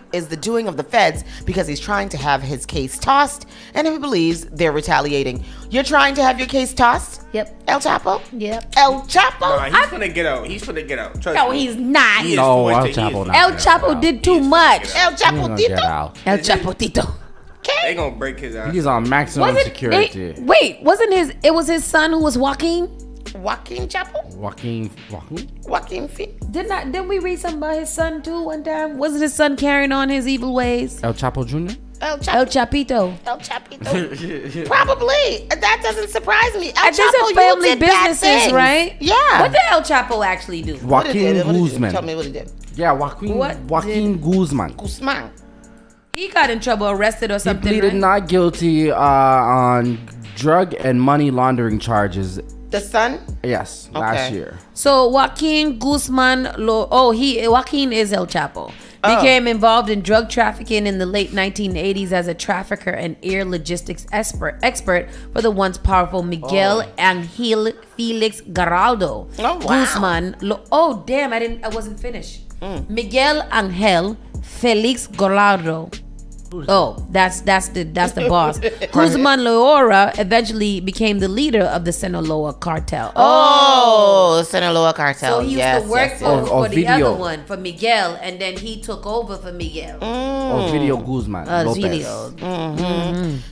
of the feds because he's trying to have his case tossed, and he believes they're retaliating. You're trying to have your case tossed? Yep. El Chapo? Yep. El Chapo? Nah, he's finna get out. He's finna get out. No, he's not. No, El Chapo not. El Chapo did too much. El Chapo Tito? El Chapo Tito. They gonna break his ass. He's on maximum security. It was his son who was Joaquin Chapo? Joaquin Fee? Didn't we read something about his son too one time? Wasn't his son carrying on his evil ways? El Chapo Jr.? El Chapito. Probably. That doesn't surprise me. El These are Chapo, family businesses, right? Yeah. What did El Chapo actually do? Joaquin Guzman. Tell me what he did. Yeah, Joaquin Guzman. He got in trouble, arrested or something. He pleaded not guilty on drug and money laundering charges. The son? Yes, last year. So Joaquin Guzman, Joaquin is El Chapo. Became involved in drug trafficking in the late 1980s as a trafficker and air logistics expert for the once powerful Miguel Angel Felix Garaldo. Oh, wow. Guzman. I wasn't finished. Miguel Angel Felix Garaldo. That's the boss. Guzman Loera eventually became the leader of the Sinaloa cartel. Sinaloa cartel. So he used to work for the other one, for Miguel, and then he took over for Miguel. Video Guzman. Lopez.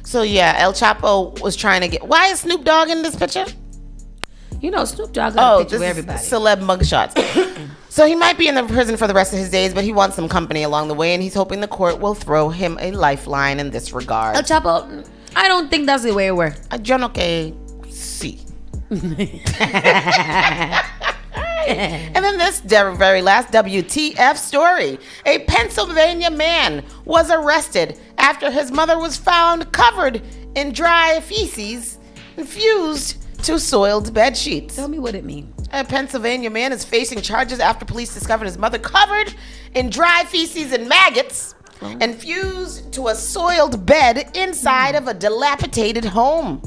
So yeah, El Chapo was trying to get. Why is Snoop Dogg in this picture? You know, Snoop Dogg got a picture with everybody. Celeb mugshots. So he might be in the prison for the rest of his days, but he wants some company along the way, and he's hoping the court will throw him a lifeline in this regard. El Chapo, I don't think that's the way it works. Yo no que sí. And then this very last WTF story. A Pennsylvania man was arrested after his mother was found covered in dry feces infused to soiled bed sheets. Tell me what it means. A Pennsylvania man is facing charges after police discovered his mother covered in dry feces and maggots and fused to a soiled bed inside of a dilapidated home.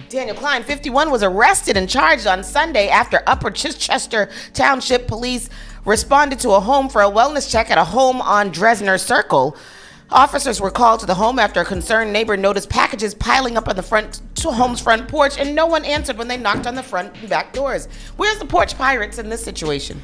Daniel Klein, 51, was arrested and charged on Sunday after Upper Chichester Township police responded to a home for a wellness check at a home on Dresner Circle. Officers were called to the home after a concerned neighbor noticed packages piling up on the home's front porch, and no one answered when they knocked on the front and back doors. Where's the porch pirates in this situation?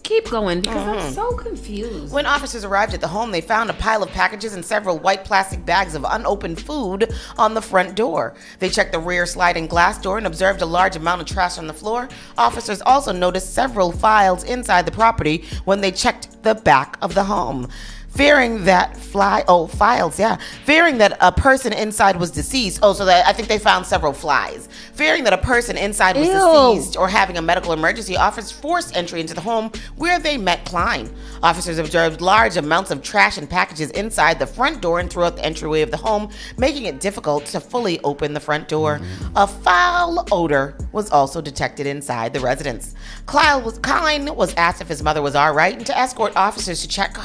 Keep going, because I'm so confused. When officers arrived at the home, they found a pile of packages and several white plastic bags of unopened food on the front door. They checked the rear sliding glass door and observed a large amount of trash on the floor. Officers also noticed several files inside the property when they checked the back of the home. Fearing that a person inside was deceased. I think they found several flies. Fearing that a person inside was deceased or having a medical emergency, officers forced entry into the home where they met Klein. Officers observed large amounts of trash and packages inside the front door and throughout the entryway of the home, making it difficult to fully open the front door. A foul odor was also detected inside the residence. Klein was asked if his mother was all right and to escort officers to check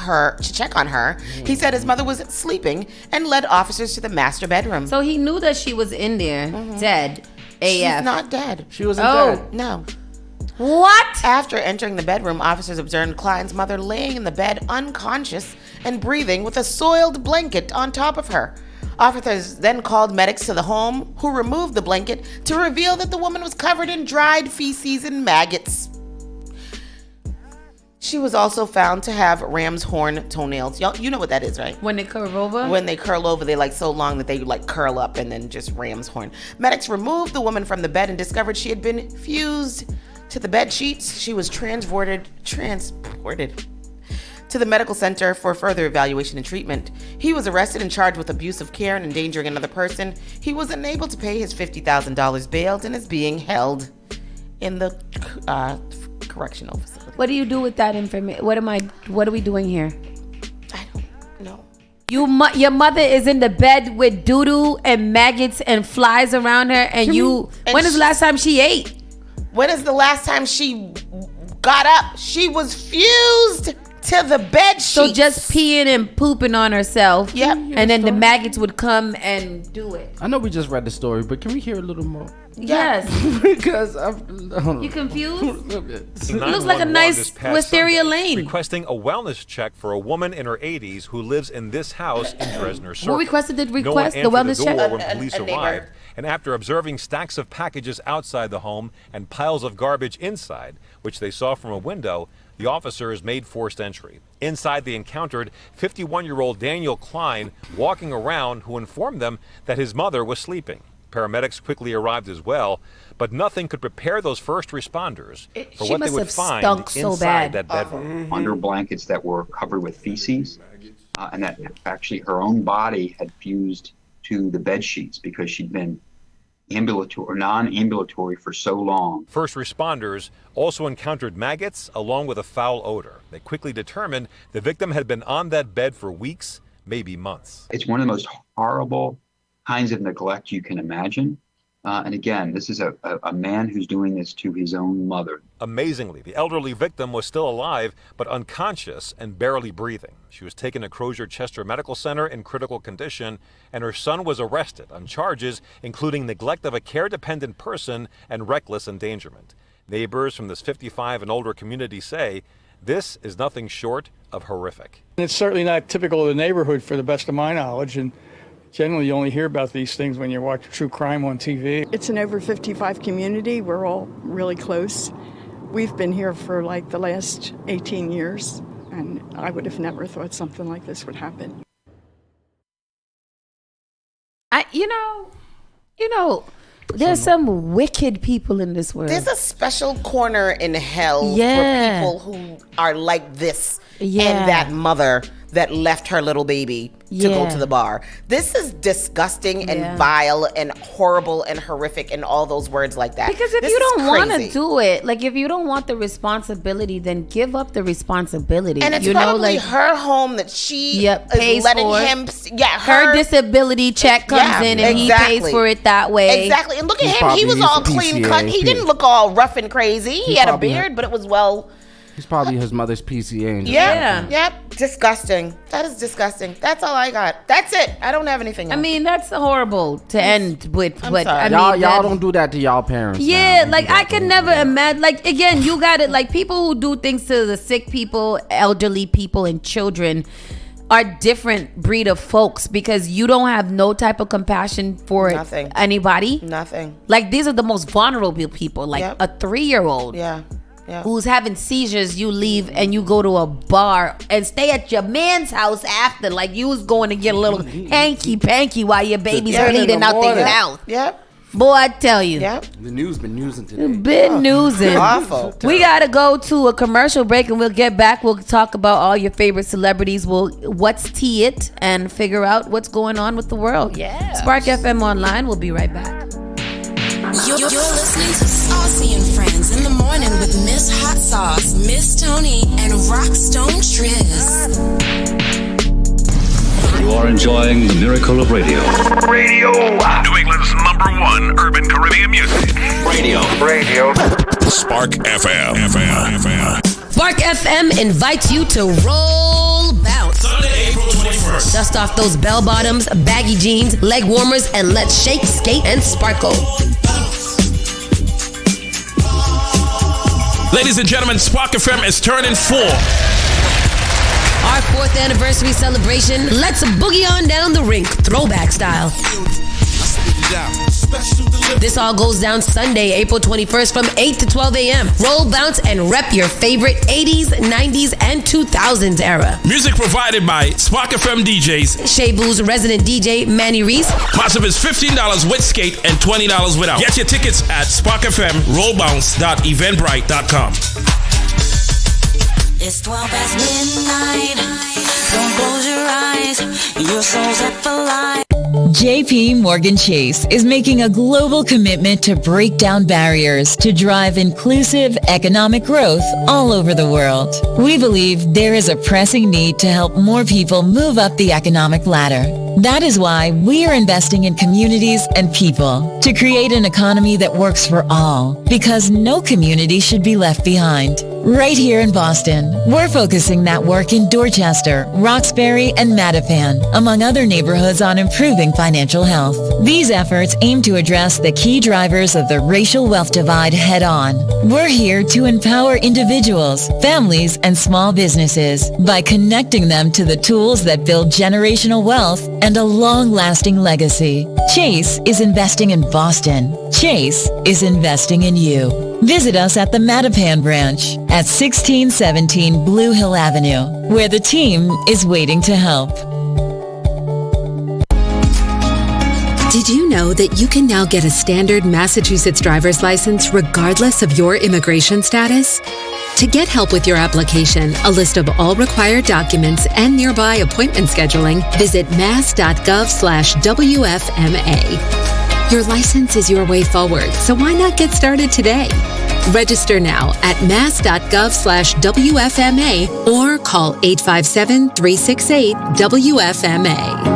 on her. He said his mother was sleeping and led officers to the master bedroom. So he knew that she was in there, dead. AF. She's not dead. She wasn't dead. No. What? After entering the bedroom, officers observed Klein's mother laying in the bed unconscious and breathing with a soiled blanket on top of her. Officers then called medics to the home, who removed the blanket to reveal that the woman was covered in dried feces and maggots. She was also found to have ram's horn toenails. Y'all, you know what that is, right? When they curl over? When they curl over, they like so long that they like curl up and then just ram's horn. Medics removed the woman from the bed and discovered she had been fused to the bed sheets. She was transported to the medical center for further evaluation and treatment. He was arrested and charged with abuse of care and endangering another person. He was unable to pay his $50,000 bail and is being held in the correctional facility. What do you do with that information? What are we doing here? I don't know. Your mother is in the bed with doo-doo and maggots and flies around her, and when is the last time she ate? When is the last time she got up? She was fused to the bed sheets. So just peeing and pooping on herself. Yep. And then the maggots would come and do it. I know we just read the story, but can we hear a little more? Yes. Because You confused? It looks like a nice Wisteria Lane. Requesting a wellness check for a woman in her 80s who lives in this house in Dresner Circle. Who requested the No one request? The wellness answered the check? door when police arrived. And after observing stacks of packages outside the home and piles of garbage inside, which they saw from a window, the officers made forced entry. Inside, they encountered 51-year-old Daniel Klein walking around, who informed them that his mother was sleeping. Paramedics quickly arrived as well, but nothing could prepare those first responders for what they would find inside that bedroom. Under blankets that were covered with feces, and that actually her own body had fused to the bed sheets because she'd been ambulatory or non-ambulatory for so long. First responders also encountered maggots along with a foul odor. They quickly determined the victim had been on that bed for weeks, maybe months. It's one of the most horrible kinds of neglect you can imagine. And again, this is a man who's doing this to his own mother. Amazingly, the elderly victim was still alive, but unconscious and barely breathing. She was taken to Crozier-Chester Medical Center in critical condition, and her son was arrested on charges including neglect of a care-dependent person and reckless endangerment. Neighbors from this 55 and older community say this is nothing short of horrific. It's certainly not typical of the neighborhood, for the best of my knowledge, and generally, you only hear about these things when you watch true crime on TV. It's an over 55 community. We're all really close. We've been here for like the last 18 years, and I would have never thought something like this would happen. There's some wicked people in this world. There's a special corner in hell for people who are like this and that mother that left her little baby to go to the bar. This is disgusting and vile and horrible and horrific and all those words like that. Because if you don't want to do it, like if you don't want the responsibility, then give up the responsibility. And it's probably her home that she pays is letting for him. Her disability check comes in and he pays for it that way. Exactly. And look at him. He was all clean cut. He didn't look all rough and crazy. He had a beard, but it was well. He's probably his mother's PCA. Yep. Disgusting. That is disgusting. That's all I got. That's it. I don't have anything else. I mean, that's horrible to end with. But y'all don't do that to y'all parents. Yeah, like I can never imagine. Like again, you got it. Like people who do things to the sick people, elderly people, and children are different breed of folks because you don't have no type of compassion for anybody. Nothing. Like these are the most vulnerable people. Like a 3-year-old. Who's having seizures, you leave and you go to a bar and stay at your man's house after, like you was going to get a little hanky-panky while your baby's bleeding out their mouth. Boy, I tell you. The news been newsing today. Been newsing. Awful. We got to go to a commercial break and we'll get back. We'll talk about all your favorite celebrities. We'll what's tea it and figure out what's going on with the world. Spark FM Online. We'll be right back. You're listening to Saucy and Friends in the Morning with Miss Hot Sauce, Miss Tony, and Rockstone Triz. You are enjoying the miracle of radio. Radio! New England's #1 urban Caribbean music. Radio. Spark FM. Spark FM invites you to roll bounce. Sunday, April 21st. Dust off those bell bottoms, baggy jeans, leg warmers, and let's shake, skate, and sparkle. Ladies and gentlemen, Spark FM is turning 4. Our 4th anniversary celebration. Let's boogie on down the rink, throwback style. This all goes down Sunday, April 21st from 8 to 12 a.m. Roll, bounce, and rep your favorite 80s, 90s, and 2000s era. Music provided by Spark FM DJs. Shebu's resident DJ, Manny Reese. Concert is $15 with skate and $20 without. Get your tickets at sparkfmrollbounce.eventbrite.com. It's 12 past midnight. Don't close your eyes. Your soul's up for life. JP Morgan Chase is making a global commitment to break down barriers to drive inclusive economic growth all over the world. We believe there is a pressing need to help more people move up the economic ladder. That is why we are investing in communities and people to create an economy that works for all, because no community should be left behind. Right here in Boston, we're focusing that work in Dorchester, Roxbury, and Mattapan, among other neighborhoods, on improving financial health. These efforts aim to address the key drivers of the racial wealth divide head on. We're here to empower individuals, families, and small businesses by connecting them to the tools that build generational wealth and a long-lasting legacy. Chase is investing in Boston. Chase is investing in you. Visit us at the Mattapan branch at 1617 Blue Hill Avenue, where the team is waiting to help. Did you know that you can now get a standard Massachusetts driver's license regardless of your immigration status? To get help with your application, a list of all required documents, and nearby appointment scheduling, visit mass.gov/WFMA. Your license is your way forward, so why not get started today? Register now at mass.gov/WFMA or call 857-368-WFMA.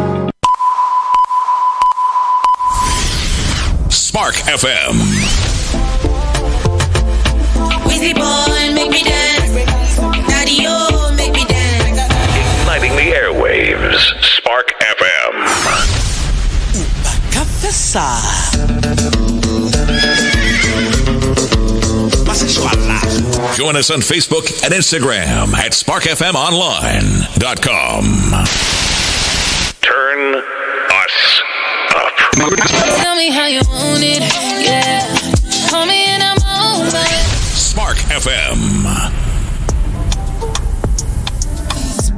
Spark FM. Wheezy boy, make me dance. Daddy, oh, make me dance. Igniting the airwaves. Spark FM. Join us on Facebook and Instagram at sparkfmonline.com. Turn us up. Tell me how you want it, yeah. Call me and I'm over it. Spark FM.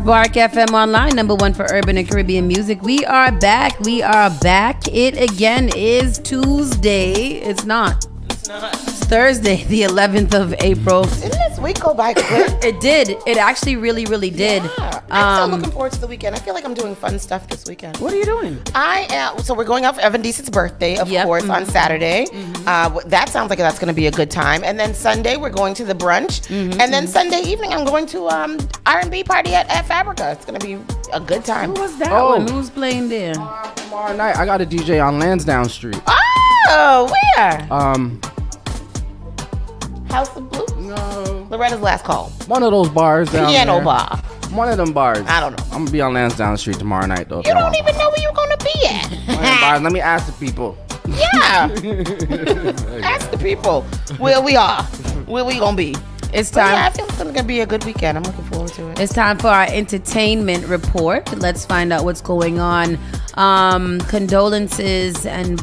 Spark FM Online, number one for urban and Caribbean music. We are back. It again is Tuesday. It's not. It's Thursday, the 11th of April. Didn't this week go by quick? It did. It actually really, really did. Yeah. I'm still looking forward to the weekend. I feel like I'm doing fun stuff this weekend. What are you doing? So we're going out for Evan Deace's birthday, of course, on Saturday. That sounds like that's going to be a good time. And then Sunday, we're going to the brunch. And then Sunday evening, I'm going to R&B party at Fabrica. It's going to be a good time. Who was that one? Who's playing there? Tomorrow night, I got a DJ on Lansdowne Street. Oh, where? House of Blues? No. Loretta's Last Call. One of those bars down Piano there. bar. One of them bars. I don't know. I'm gonna be on Lansdowne Street tomorrow night, though. You don't even know where you're gonna be at. Bars. Let me ask the people. Yeah. Ask the people where we are. Where we gonna be. It's time. I feel it's gonna be a good weekend. I'm looking forward to it. It's time for our entertainment report. Let's find out what's going on. Condolences and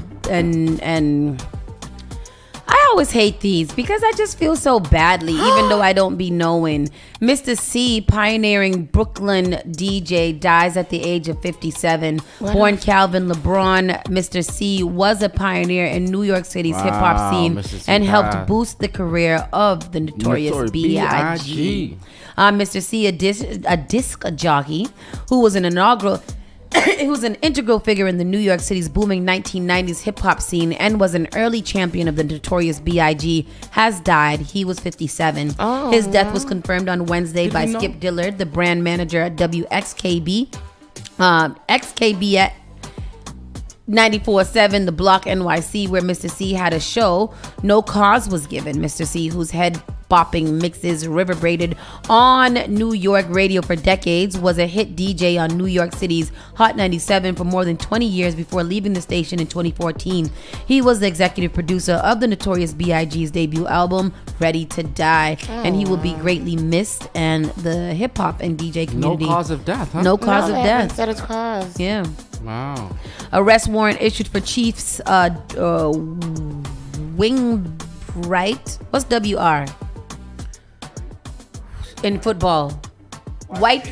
I always hate these because I just feel so badly, even though I don't be knowing. Mr. C, pioneering Brooklyn DJ, dies at the age of 57. Born Calvin LeBron, Mr. C was a pioneer in New York City's hip-hop scene and helped boost the career of the notorious B.I.G. Mr. C, a disc jockey who was an integral figure in the New York City's booming 1990s hip-hop scene and was an early champion of the notorious B.I.G., has died. He was 57. His death was confirmed on Wednesday by Skip Dillard, the brand manager at WXKB. XKB at 94.7 The Block NYC, where Mr. C had a show. No cause was given. Mr. C, whose head bopping mixes reverberated on New York radio for decades, was a hit DJ on New York City's Hot 97 for more than 20 years before leaving the station in 2014. He was the executive producer of the Notorious B.I.G.'s debut album, Ready to Die, and he will be greatly missed and the hip-hop and DJ community. No cause of death, huh? No cause of death. Said his cause. Yeah. Wow. Arrest warrant issued for Chiefs Wingright. What's WR? In football. Wide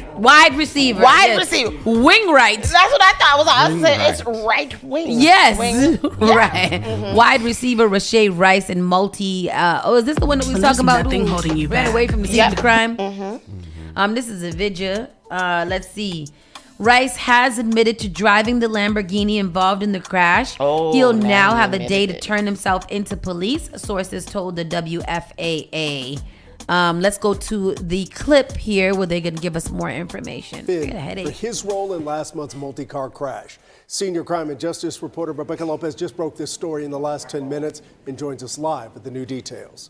receiver. Receiver. Wingright. That's what I thought. I was saying it's right wing. Yes. Wing. Right. Mm-hmm. Wide receiver Rashay Rice and is this the one that we were talking about? Nothing holding you ran back. away from the scene of the crime. Mm-hmm. This is a video. Let's see. Rice has admitted to driving the Lamborghini involved in the crash. He'll now have a day to turn himself into police, sources told the WFAA. Let's go to the clip here where they're going to give us more information. I got a headache. For his role in last month's multi-car crash. Senior crime and justice reporter Rebecca Lopez just broke this story in the last 10 minutes and joins us live with the new details.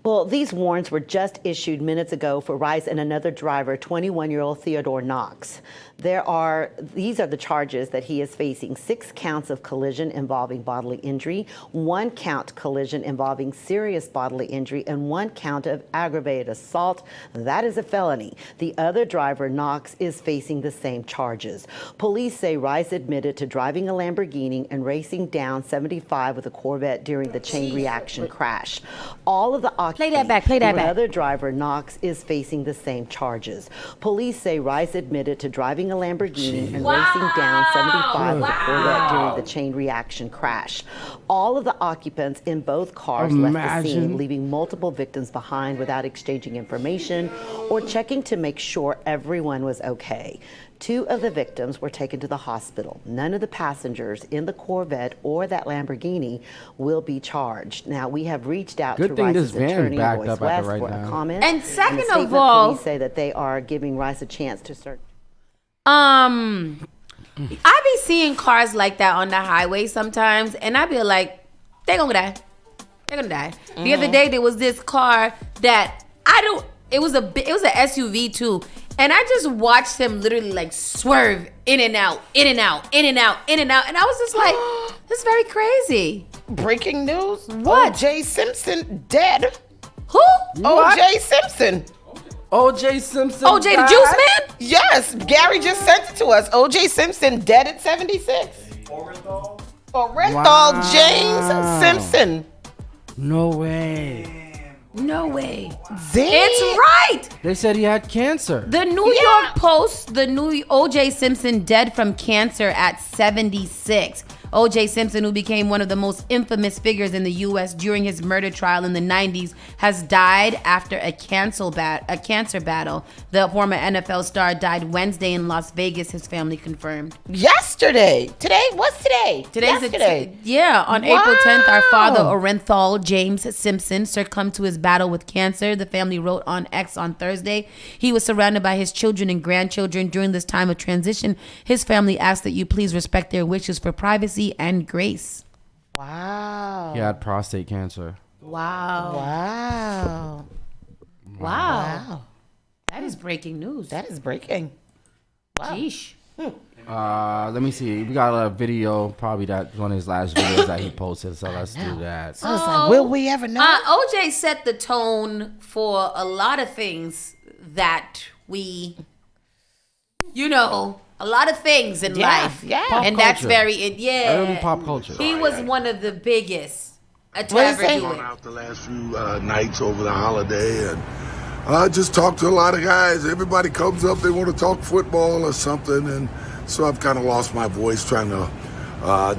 Well, these warrants were just issued minutes ago for Rice and another driver, 21-year-old Theodore Knox. These are the charges that he is facing: 6 counts of collision involving bodily injury, 1 count collision involving serious bodily injury, and 1 count of aggravated assault. That is a felony. The other driver, Knox, is facing the same charges. Police say Rice admitted to driving a Lamborghini and racing down 75 with a Corvette during the chain reaction crash. All of the Play that back. The other driver, Knox, is facing the same charges. Police say Rice admitted to driving a Lamborghini and racing down 75 with a Corvette during the chain reaction crash. All of the occupants in both cars left the scene, leaving multiple victims behind without exchanging information or checking to make sure everyone was okay. 2 of the victims were taken to the hospital. None of the passengers in the Corvette or that Lamborghini will be charged. Now, we have reached out to Rice's attorney, Royce West, for a comment. And second and of all, police say that they are giving Rice a chance to search. I be seeing cars like that on the highway sometimes, and I be like, they're gonna die. They're gonna die. The other day, there was this car that it was a SUV too. And I just watched him literally like swerve in and out, in and out, in and out, in and out. And I was just like, this is very crazy. Breaking news. What? O.J. Simpson dead. Who? O.J. Simpson. O.J. Simpson. O.J. the Juice Man? Yes. Gary just sent it to us. O.J. Simpson dead at 76. Orenthal James Simpson. No way. No way. Damn. It's right. They said he had cancer. The New York Post, the new O.J. Simpson dead from cancer at 76. O.J. Simpson, who became one of the most infamous figures in the U.S. during his murder trial in the 90s, has died after a cancer battle. The former NFL star died Wednesday in Las Vegas, his family confirmed. Yesterday. Today? What's today? Today's yesterday. On April 10th, our father, Orenthal James Simpson, succumbed to his battle with cancer. The family wrote on X on Thursday. He was surrounded by his children and grandchildren during this time of transition. His family asked that you please respect their wishes for privacy and grace. Wow. He had prostate cancer. Wow. That is breaking news. That is breaking. Wow. Sheesh. Let me see. We got a video, probably that one of his last videos that he posted. So let's do that. So it's like, will we ever know? OJ set the tone for a lot of things that we, a lot of things in life. Yeah. Pop and culture. that's Early pop culture. He was one of the biggest to What ever is do it? it. Out the last few nights over the holiday, and I just talked to a lot of guys. Everybody comes up, they want to talk football or something, and so I've kind of lost my voice trying to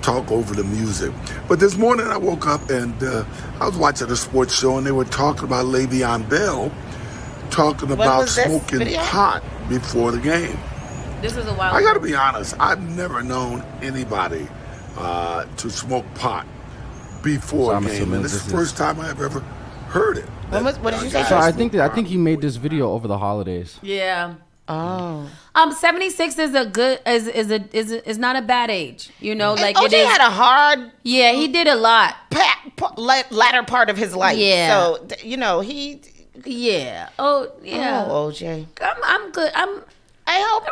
talk over the music. But this morning I woke up and I was watching a sports show, and they were talking about Le'Veon Bell, talking about smoking pot before the game. This was a while I got to ago. be honest, I've never known anybody to smoke pot before a game, and this is the first time I've ever heard it. What did you say? So I think he made this video over the holidays. Yeah. Oh. 76 is a good is not a bad age. Like OJ it is. had a hard. Yeah, he did a lot. Latter part of his life. Yeah. So he Yeah. Oh, yeah. Oh, OJ. I'm good. I hope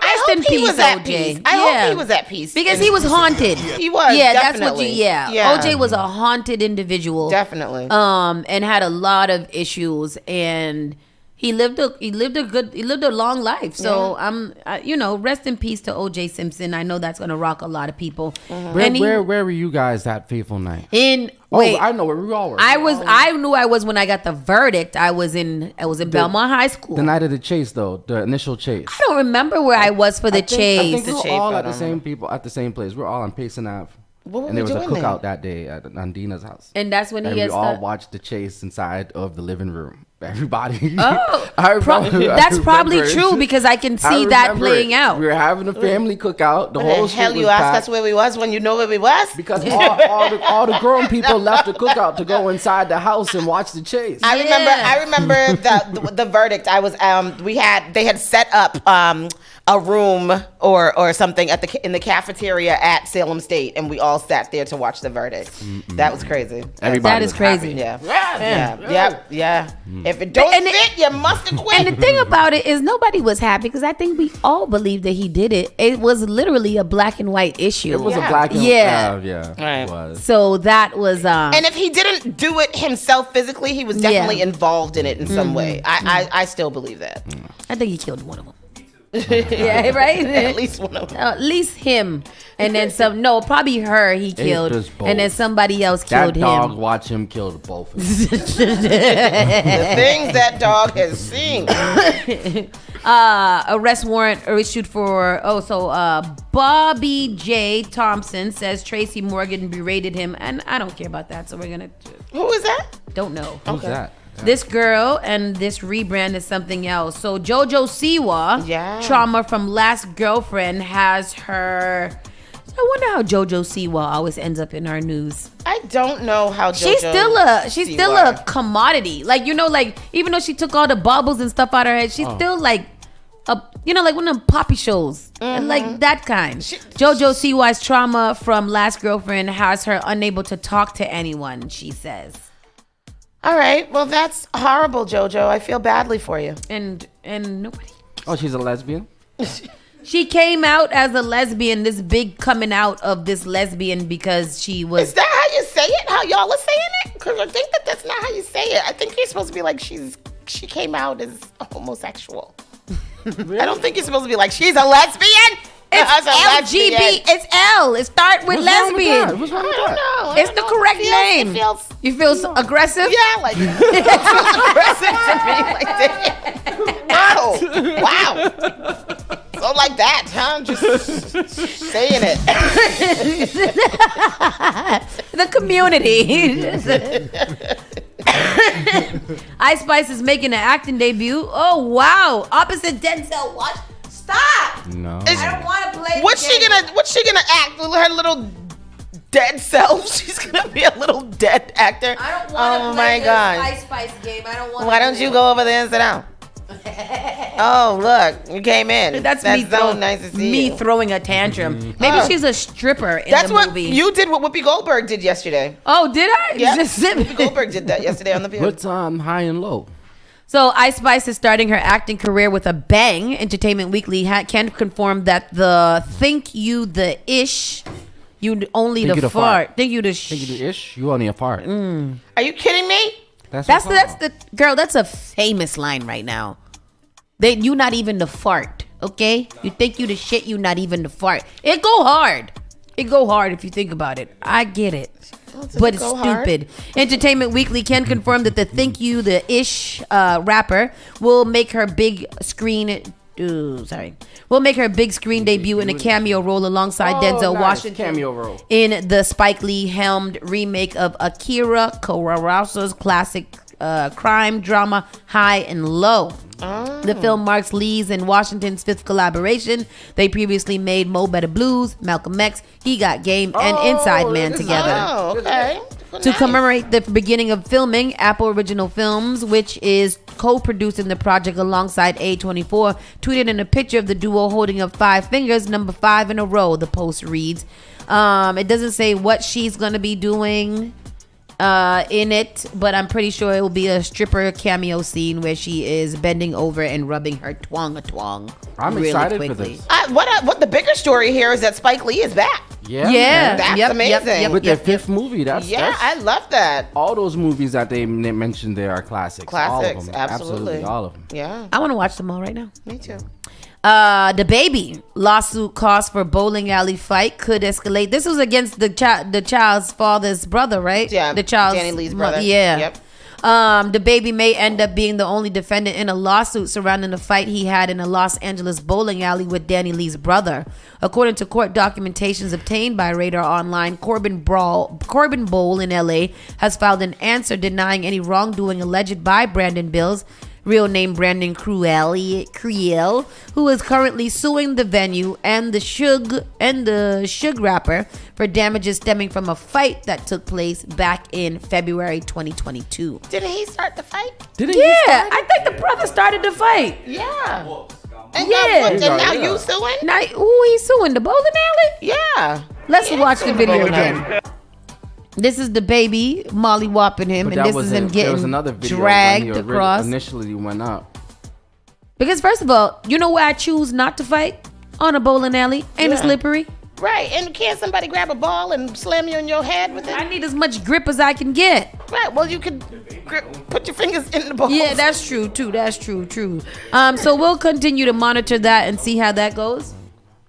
he was at peace. I hope he was at peace. Because he was haunted. He was, yeah, definitely. That's what OJ was a haunted individual. Definitely. And had a lot of issues, and he lived a long life. So rest in peace to OJ Simpson. I know that's gonna rock a lot of people. Mm-hmm. Where were you guys that fateful night? I know where we all were. I knew I was when I got the verdict. I was in Belmont High School. The night of the chase, though, the initial chase. I don't remember where I was for the chase. I think we were all at the same place. We're all on Payson Ave. And there was a cookout that day at Nandina's house. And that's when we all watched the chase inside of the living room. Everybody. Oh, that's probably true because I can see that playing out. We were having a family cookout. The whole hell you asked us where we was when you know where we was? Because all the grown people left the cookout to go inside the house and watch the chase. I remember the verdict. I was they had set up a room or something in the cafeteria at Salem State, and we all sat there to watch the verdict. Mm-mm. That was crazy. That is crazy. Yeah. If it don't fit, you must have quit. And the thing about it is nobody was happy because I think we all believed that he did it. It was literally a black and white issue. It was a black and white. Right. It was. So that was. And if he didn't do it himself physically, he was definitely involved in it in some way. I still believe that. I think he killed one of them. Yeah, right. At least one of them. At least him, and then some. No, probably her. He killed, and then somebody else killed him. That dog, watch him kill both of them. The things that dog has seen. Arrest warrant issued for. Bobby J. Thompson says Tracy Morgan berated him, and I don't care about that. So we're gonna. Who is that? Don't know. Who's that? This girl and this rebrand is something else. So JoJo Siwa, trauma from last girlfriend, has her. I wonder how JoJo Siwa always ends up in our news. I don't know how she's still a commodity. Like even though she took all the bubbles and stuff out of her head, she's still like like one of them poppy shows, and like that kind. JoJo Siwa's trauma from last girlfriend has her unable to talk to anyone. She says. All right, well that's horrible, JoJo. I feel badly for you. And nobody. Oh, she's a lesbian? She came out as a lesbian. This big coming out of this lesbian because she was. Is that how you say it? How y'all are saying it? Because I think that's not how you say it. I think you're supposed to be like she came out as homosexual. Really? I don't think you're supposed to be like she's a lesbian. It's LGBT. It's L. It starts with lesbian. What's wrong with that? I don't know. It's the correct name. You feel aggressive? Yeah, like it feels aggressive to me. Like that. Wow. So like that, huh? I'm just saying it. The community. Ice Spice is making an acting debut. Oh wow! Opposite Denzel Washington. Stop! No. I don't want to play. What's she gonna act? Her little dead self. She's gonna be a little dead actor. I don't want to play this Ice Spice game. I don't want. Why don't you go over there and sit down? Oh look, you came in. That's me. So nice to see me you. throwing a tantrum. Maybe she's a stripper in That's the what movie. You did. What Whoopi Goldberg did yesterday. Oh, did I? Yeah. Whoopi Goldberg did that yesterday on the field. What's high and low? So Ice Spice is starting her acting career with a bang. Entertainment Weekly can confirm that the think you the ish, you only think the fart. Think you the think you the ish, you only a fart. Are you kidding me? That's the girl. That's a famous line right now. You not even the fart. Okay, you think you the shit. You not even the fart. It go hard. It go hard if you think about it. I get it. But it's stupid. Entertainment Weekly can confirm that the Think You the Ish rapper will make her big screen debut in a cameo role alongside Denzel Washington cameo role in the Spike Lee helmed remake of Akira Kurosawa's classic crime drama High and Low. The film marks Lee's and Washington's fifth collaboration. They previously made Mo Better Blues, Malcolm X, He Got Game, and Inside Man together. Oh, okay. To commemorate the beginning of filming, Apple Original Films, which is co-producing the project alongside A24, tweeted in a picture of the duo holding up 5 fingers, number 5 in a row, the post reads. It doesn't say what she's going to be doing in it, but I'm pretty sure it will be a stripper cameo scene where she is bending over and rubbing her twang. I'm really excited quickly. for this. What the bigger story here is that Spike Lee is back. Yeah, that's amazing. With their fifth movie, that's I love that. All those movies that they mentioned there are classics. Classics, all of them. absolutely, all of them. Yeah, I want to watch them all right now. Me too. The baby lawsuit cost for bowling alley fight could escalate. This was against the child's father's brother, right? Yeah, the child's Danny Lee's brother. Yeah. Yep. The baby may end up being the only defendant in a lawsuit surrounding the fight he had in a Los Angeles bowling alley with Danny Lee's brother. According to court documentations obtained by Radar Online, Corbin Bowl in LA has filed an answer denying any wrongdoing alleged by Brandon Bills, real name Brandon Creel, who is currently suing the venue and the Suge rapper for damages stemming from a fight that took place back in February 2022. Didn't he start the fight? I think the brother started the fight. Yeah. And now you suing? Now, he's suing the bowling alley? Yeah. Let's watch the video again. This is the baby Molly whopping him, and this is him getting dragged across. Initially went up. Because first of all, you know where I choose not to fight? On a bowling alley. Ain't it slippery? Right, and can't somebody grab a ball and slam you on your head with it? I need as much grip as I can get. Right, well, you could put your fingers in the ball. Yeah, that's true, too. That's true. So we'll continue to monitor that and see how that goes.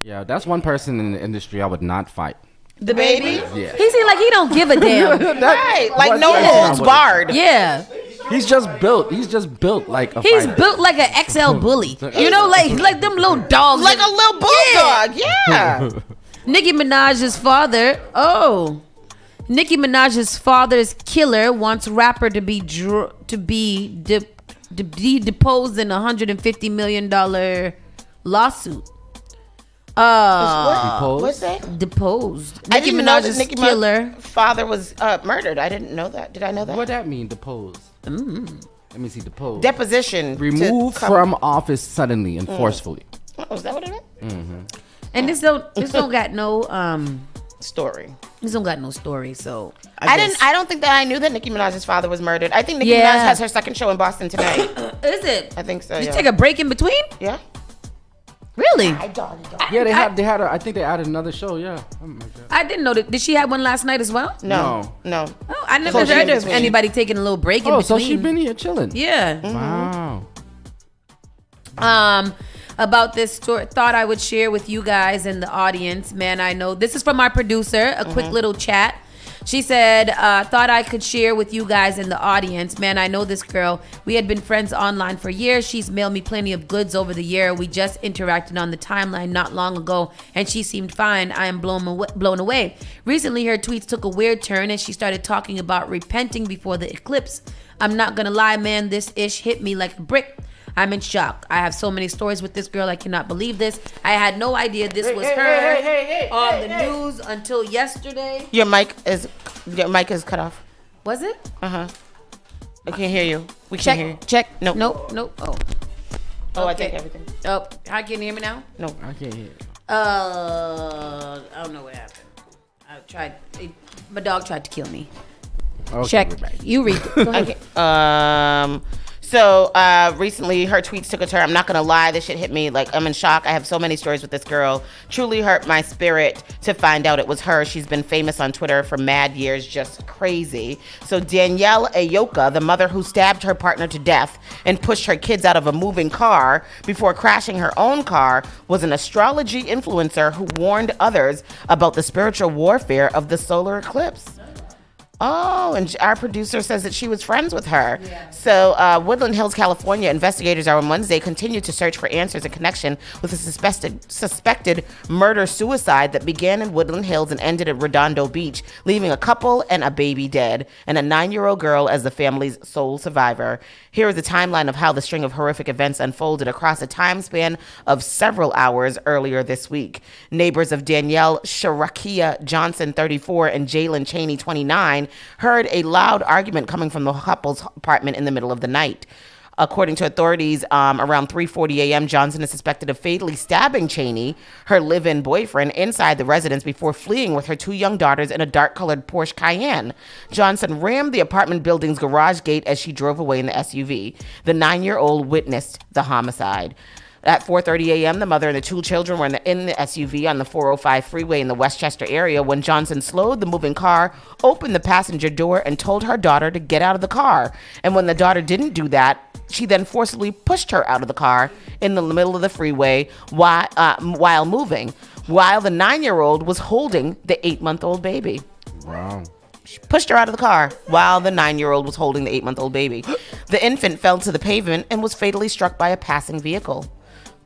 Yeah, that's one person in the industry I would not fight. The baby? Yeah. He seemed like he don't give a damn. Right, like no holds barred. Yeah. He's just built like a He's fighter. built like an XL bully. You know, like them little dogs. Like a little bulldog, yeah. Nicki Minaj's father. Oh. Nicki Minaj's father's killer wants rapper to be deposed in a $150 million lawsuit. What's that? Deposed. I didn't know that Nicki killer father was murdered. I didn't know that. Did I know that? What that mean, deposed? Let me see, deposed. Deposition. Removed from office suddenly and forcefully. Oh, is that what it meant? Mm-hmm. And this don't got no story. This don't got no story. So I don't think that I knew that Nicki Minaj's father was murdered. I think Nicki Minaj has her second show in Boston tonight. Is it? I think so. Did you take a break in between? Yeah. Really? Yeah, they had. I think they added another show. Yeah. I didn't know that. Did she have one last night as well? No. Oh, I never heard of anybody taking a little break in between. So she been here chilling. Yeah. Wow. About this story, thought I would share with you guys and the audience. Man, I know this is from our producer. A quick little chat. She said, thought I could share with you guys in the audience. Man, I know this girl. We had been friends online for years. She's mailed me plenty of goods over the year. We just interacted on the timeline not long ago, and she seemed fine. I am blown away. Recently, her tweets took a weird turn, and she started talking about repenting before the eclipse. I'm not going to lie, man. This ish hit me like a brick. I'm in shock. I have so many stories with this girl. I cannot believe this. I had no idea this was her on the news until yesterday. Your mic is cut off. Was it? I can't hear you. We can't hear you. Check. Nope. Nope. Oh. Oh, I think everything. Oh, how can you hear me now? No, I can't hear you. I don't know what happened. I tried. My dog tried to kill me. Okay, Check. You read. Go ahead. So recently her tweets took a turn. I'm not gonna lie, this shit hit me. Like, I'm in shock. I have so many stories with this girl. Truly hurt my spirit to find out it was her. She's been famous on Twitter for mad years, just crazy. So Danielle Ayoka, the mother who stabbed her partner to death and pushed her kids out of a moving car before crashing her own car, was an astrology influencer who warned others about the spiritual warfare of the solar eclipse. Oh, and our producer says that she was friends with her. Yeah. So Woodland Hills, California, investigators are on Wednesday continued to search for answers in connection with a suspected murder-suicide that began in Woodland Hills and ended at Redondo Beach, leaving a couple and a baby dead, and a 9-year-old girl as the family's sole survivor. Here is a timeline of how the string of horrific events unfolded across a time span of several hours earlier this week. Neighbors of Danielle Sharakia Johnson, 34, and Jalen Cheney, 29, heard a loud argument coming from the couple's apartment in the middle of the night. According to authorities, around 3:40 a.m., Johnson is suspected of fatally stabbing Cheney, her live-in boyfriend, inside the residence before fleeing with her 2 young daughters in a dark-colored Porsche Cayenne. Johnson rammed the apartment building's garage gate as she drove away in the SUV. The 9-year-old witnessed the homicide. At 4:30 a.m., the mother and the 2 children were in the SUV on the 405 freeway in the Westchester area when Johnson slowed the moving car, opened the passenger door, and told her daughter to get out of the car. And when the daughter didn't do that, she then forcibly pushed her out of the car in the middle of the freeway while moving, while the 9-year-old was holding the 8-month-old baby. Wow. She pushed her out of the car while the 9-year-old was holding the 8-month-old baby. The infant fell to the pavement and was fatally struck by a passing vehicle.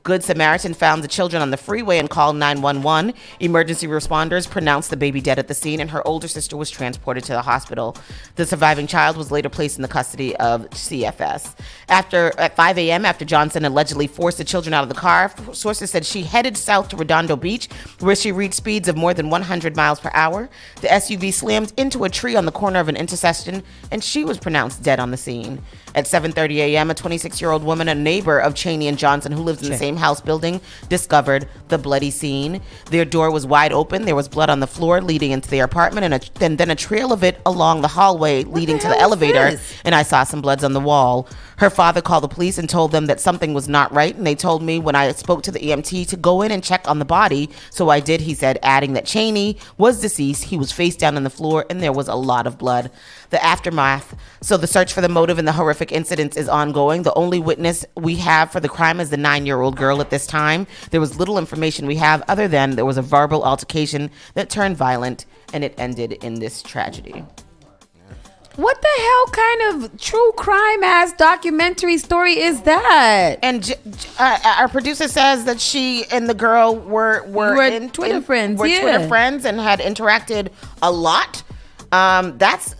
Good Samaritan found the children on the freeway and called 911. Emergency responders pronounced the baby dead at the scene, and her older sister was transported to the hospital. The surviving child was later placed in the custody of CFS. At 5 a.m., after Johnson allegedly forced the children out of the car, sources said she headed south to Redondo Beach, where she reached speeds of more than 100 miles per hour. The SUV slammed into a tree on the corner of an intersection, and she was pronounced dead on the scene. At 7:30 a.m., a 26-year-old woman, a neighbor of Cheney and Johnson, who lives in the same house building, discovered the bloody scene. Their door was wide open. There was blood on the floor leading into their apartment, and then a trail of it along the hallway leading to the elevator. And I saw some bloods on the wall. Her father called the police and told them that something was not right, and they told me when I spoke to the EMT to go in and check on the body. So I did, he said, adding that Cheney was deceased. He was face down on the floor, and there was a lot of blood. The aftermath. So the search for the motive in the horrific incidents is ongoing. The only witness we have for the crime is the 9-year-old girl at this time. There was little information we have other than there was a verbal altercation that turned violent, and it ended in this tragedy. What the hell kind of true crime ass documentary story is that? And our producer says that she and the girl were Twitter friends. Were Twitter friends and had interacted a lot. That's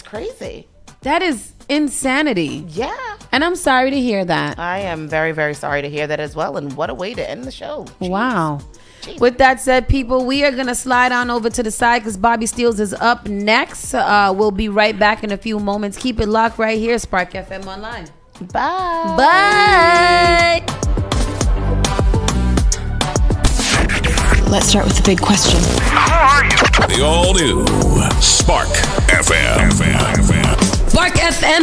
crazy. That is insanity. Yeah. And I'm sorry to hear that. I am very, very sorry to hear that as well. And what a way to end the show. Jeez. Wow. Jeez. With that said, people, we are going to slide on over to the side because Bobby Steels is up next. We'll be right back in a few moments. Keep it locked right here, Spark FM Online. Bye. Bye. Let's start with the big question. How are you? The all-new Spark FM. Spark FM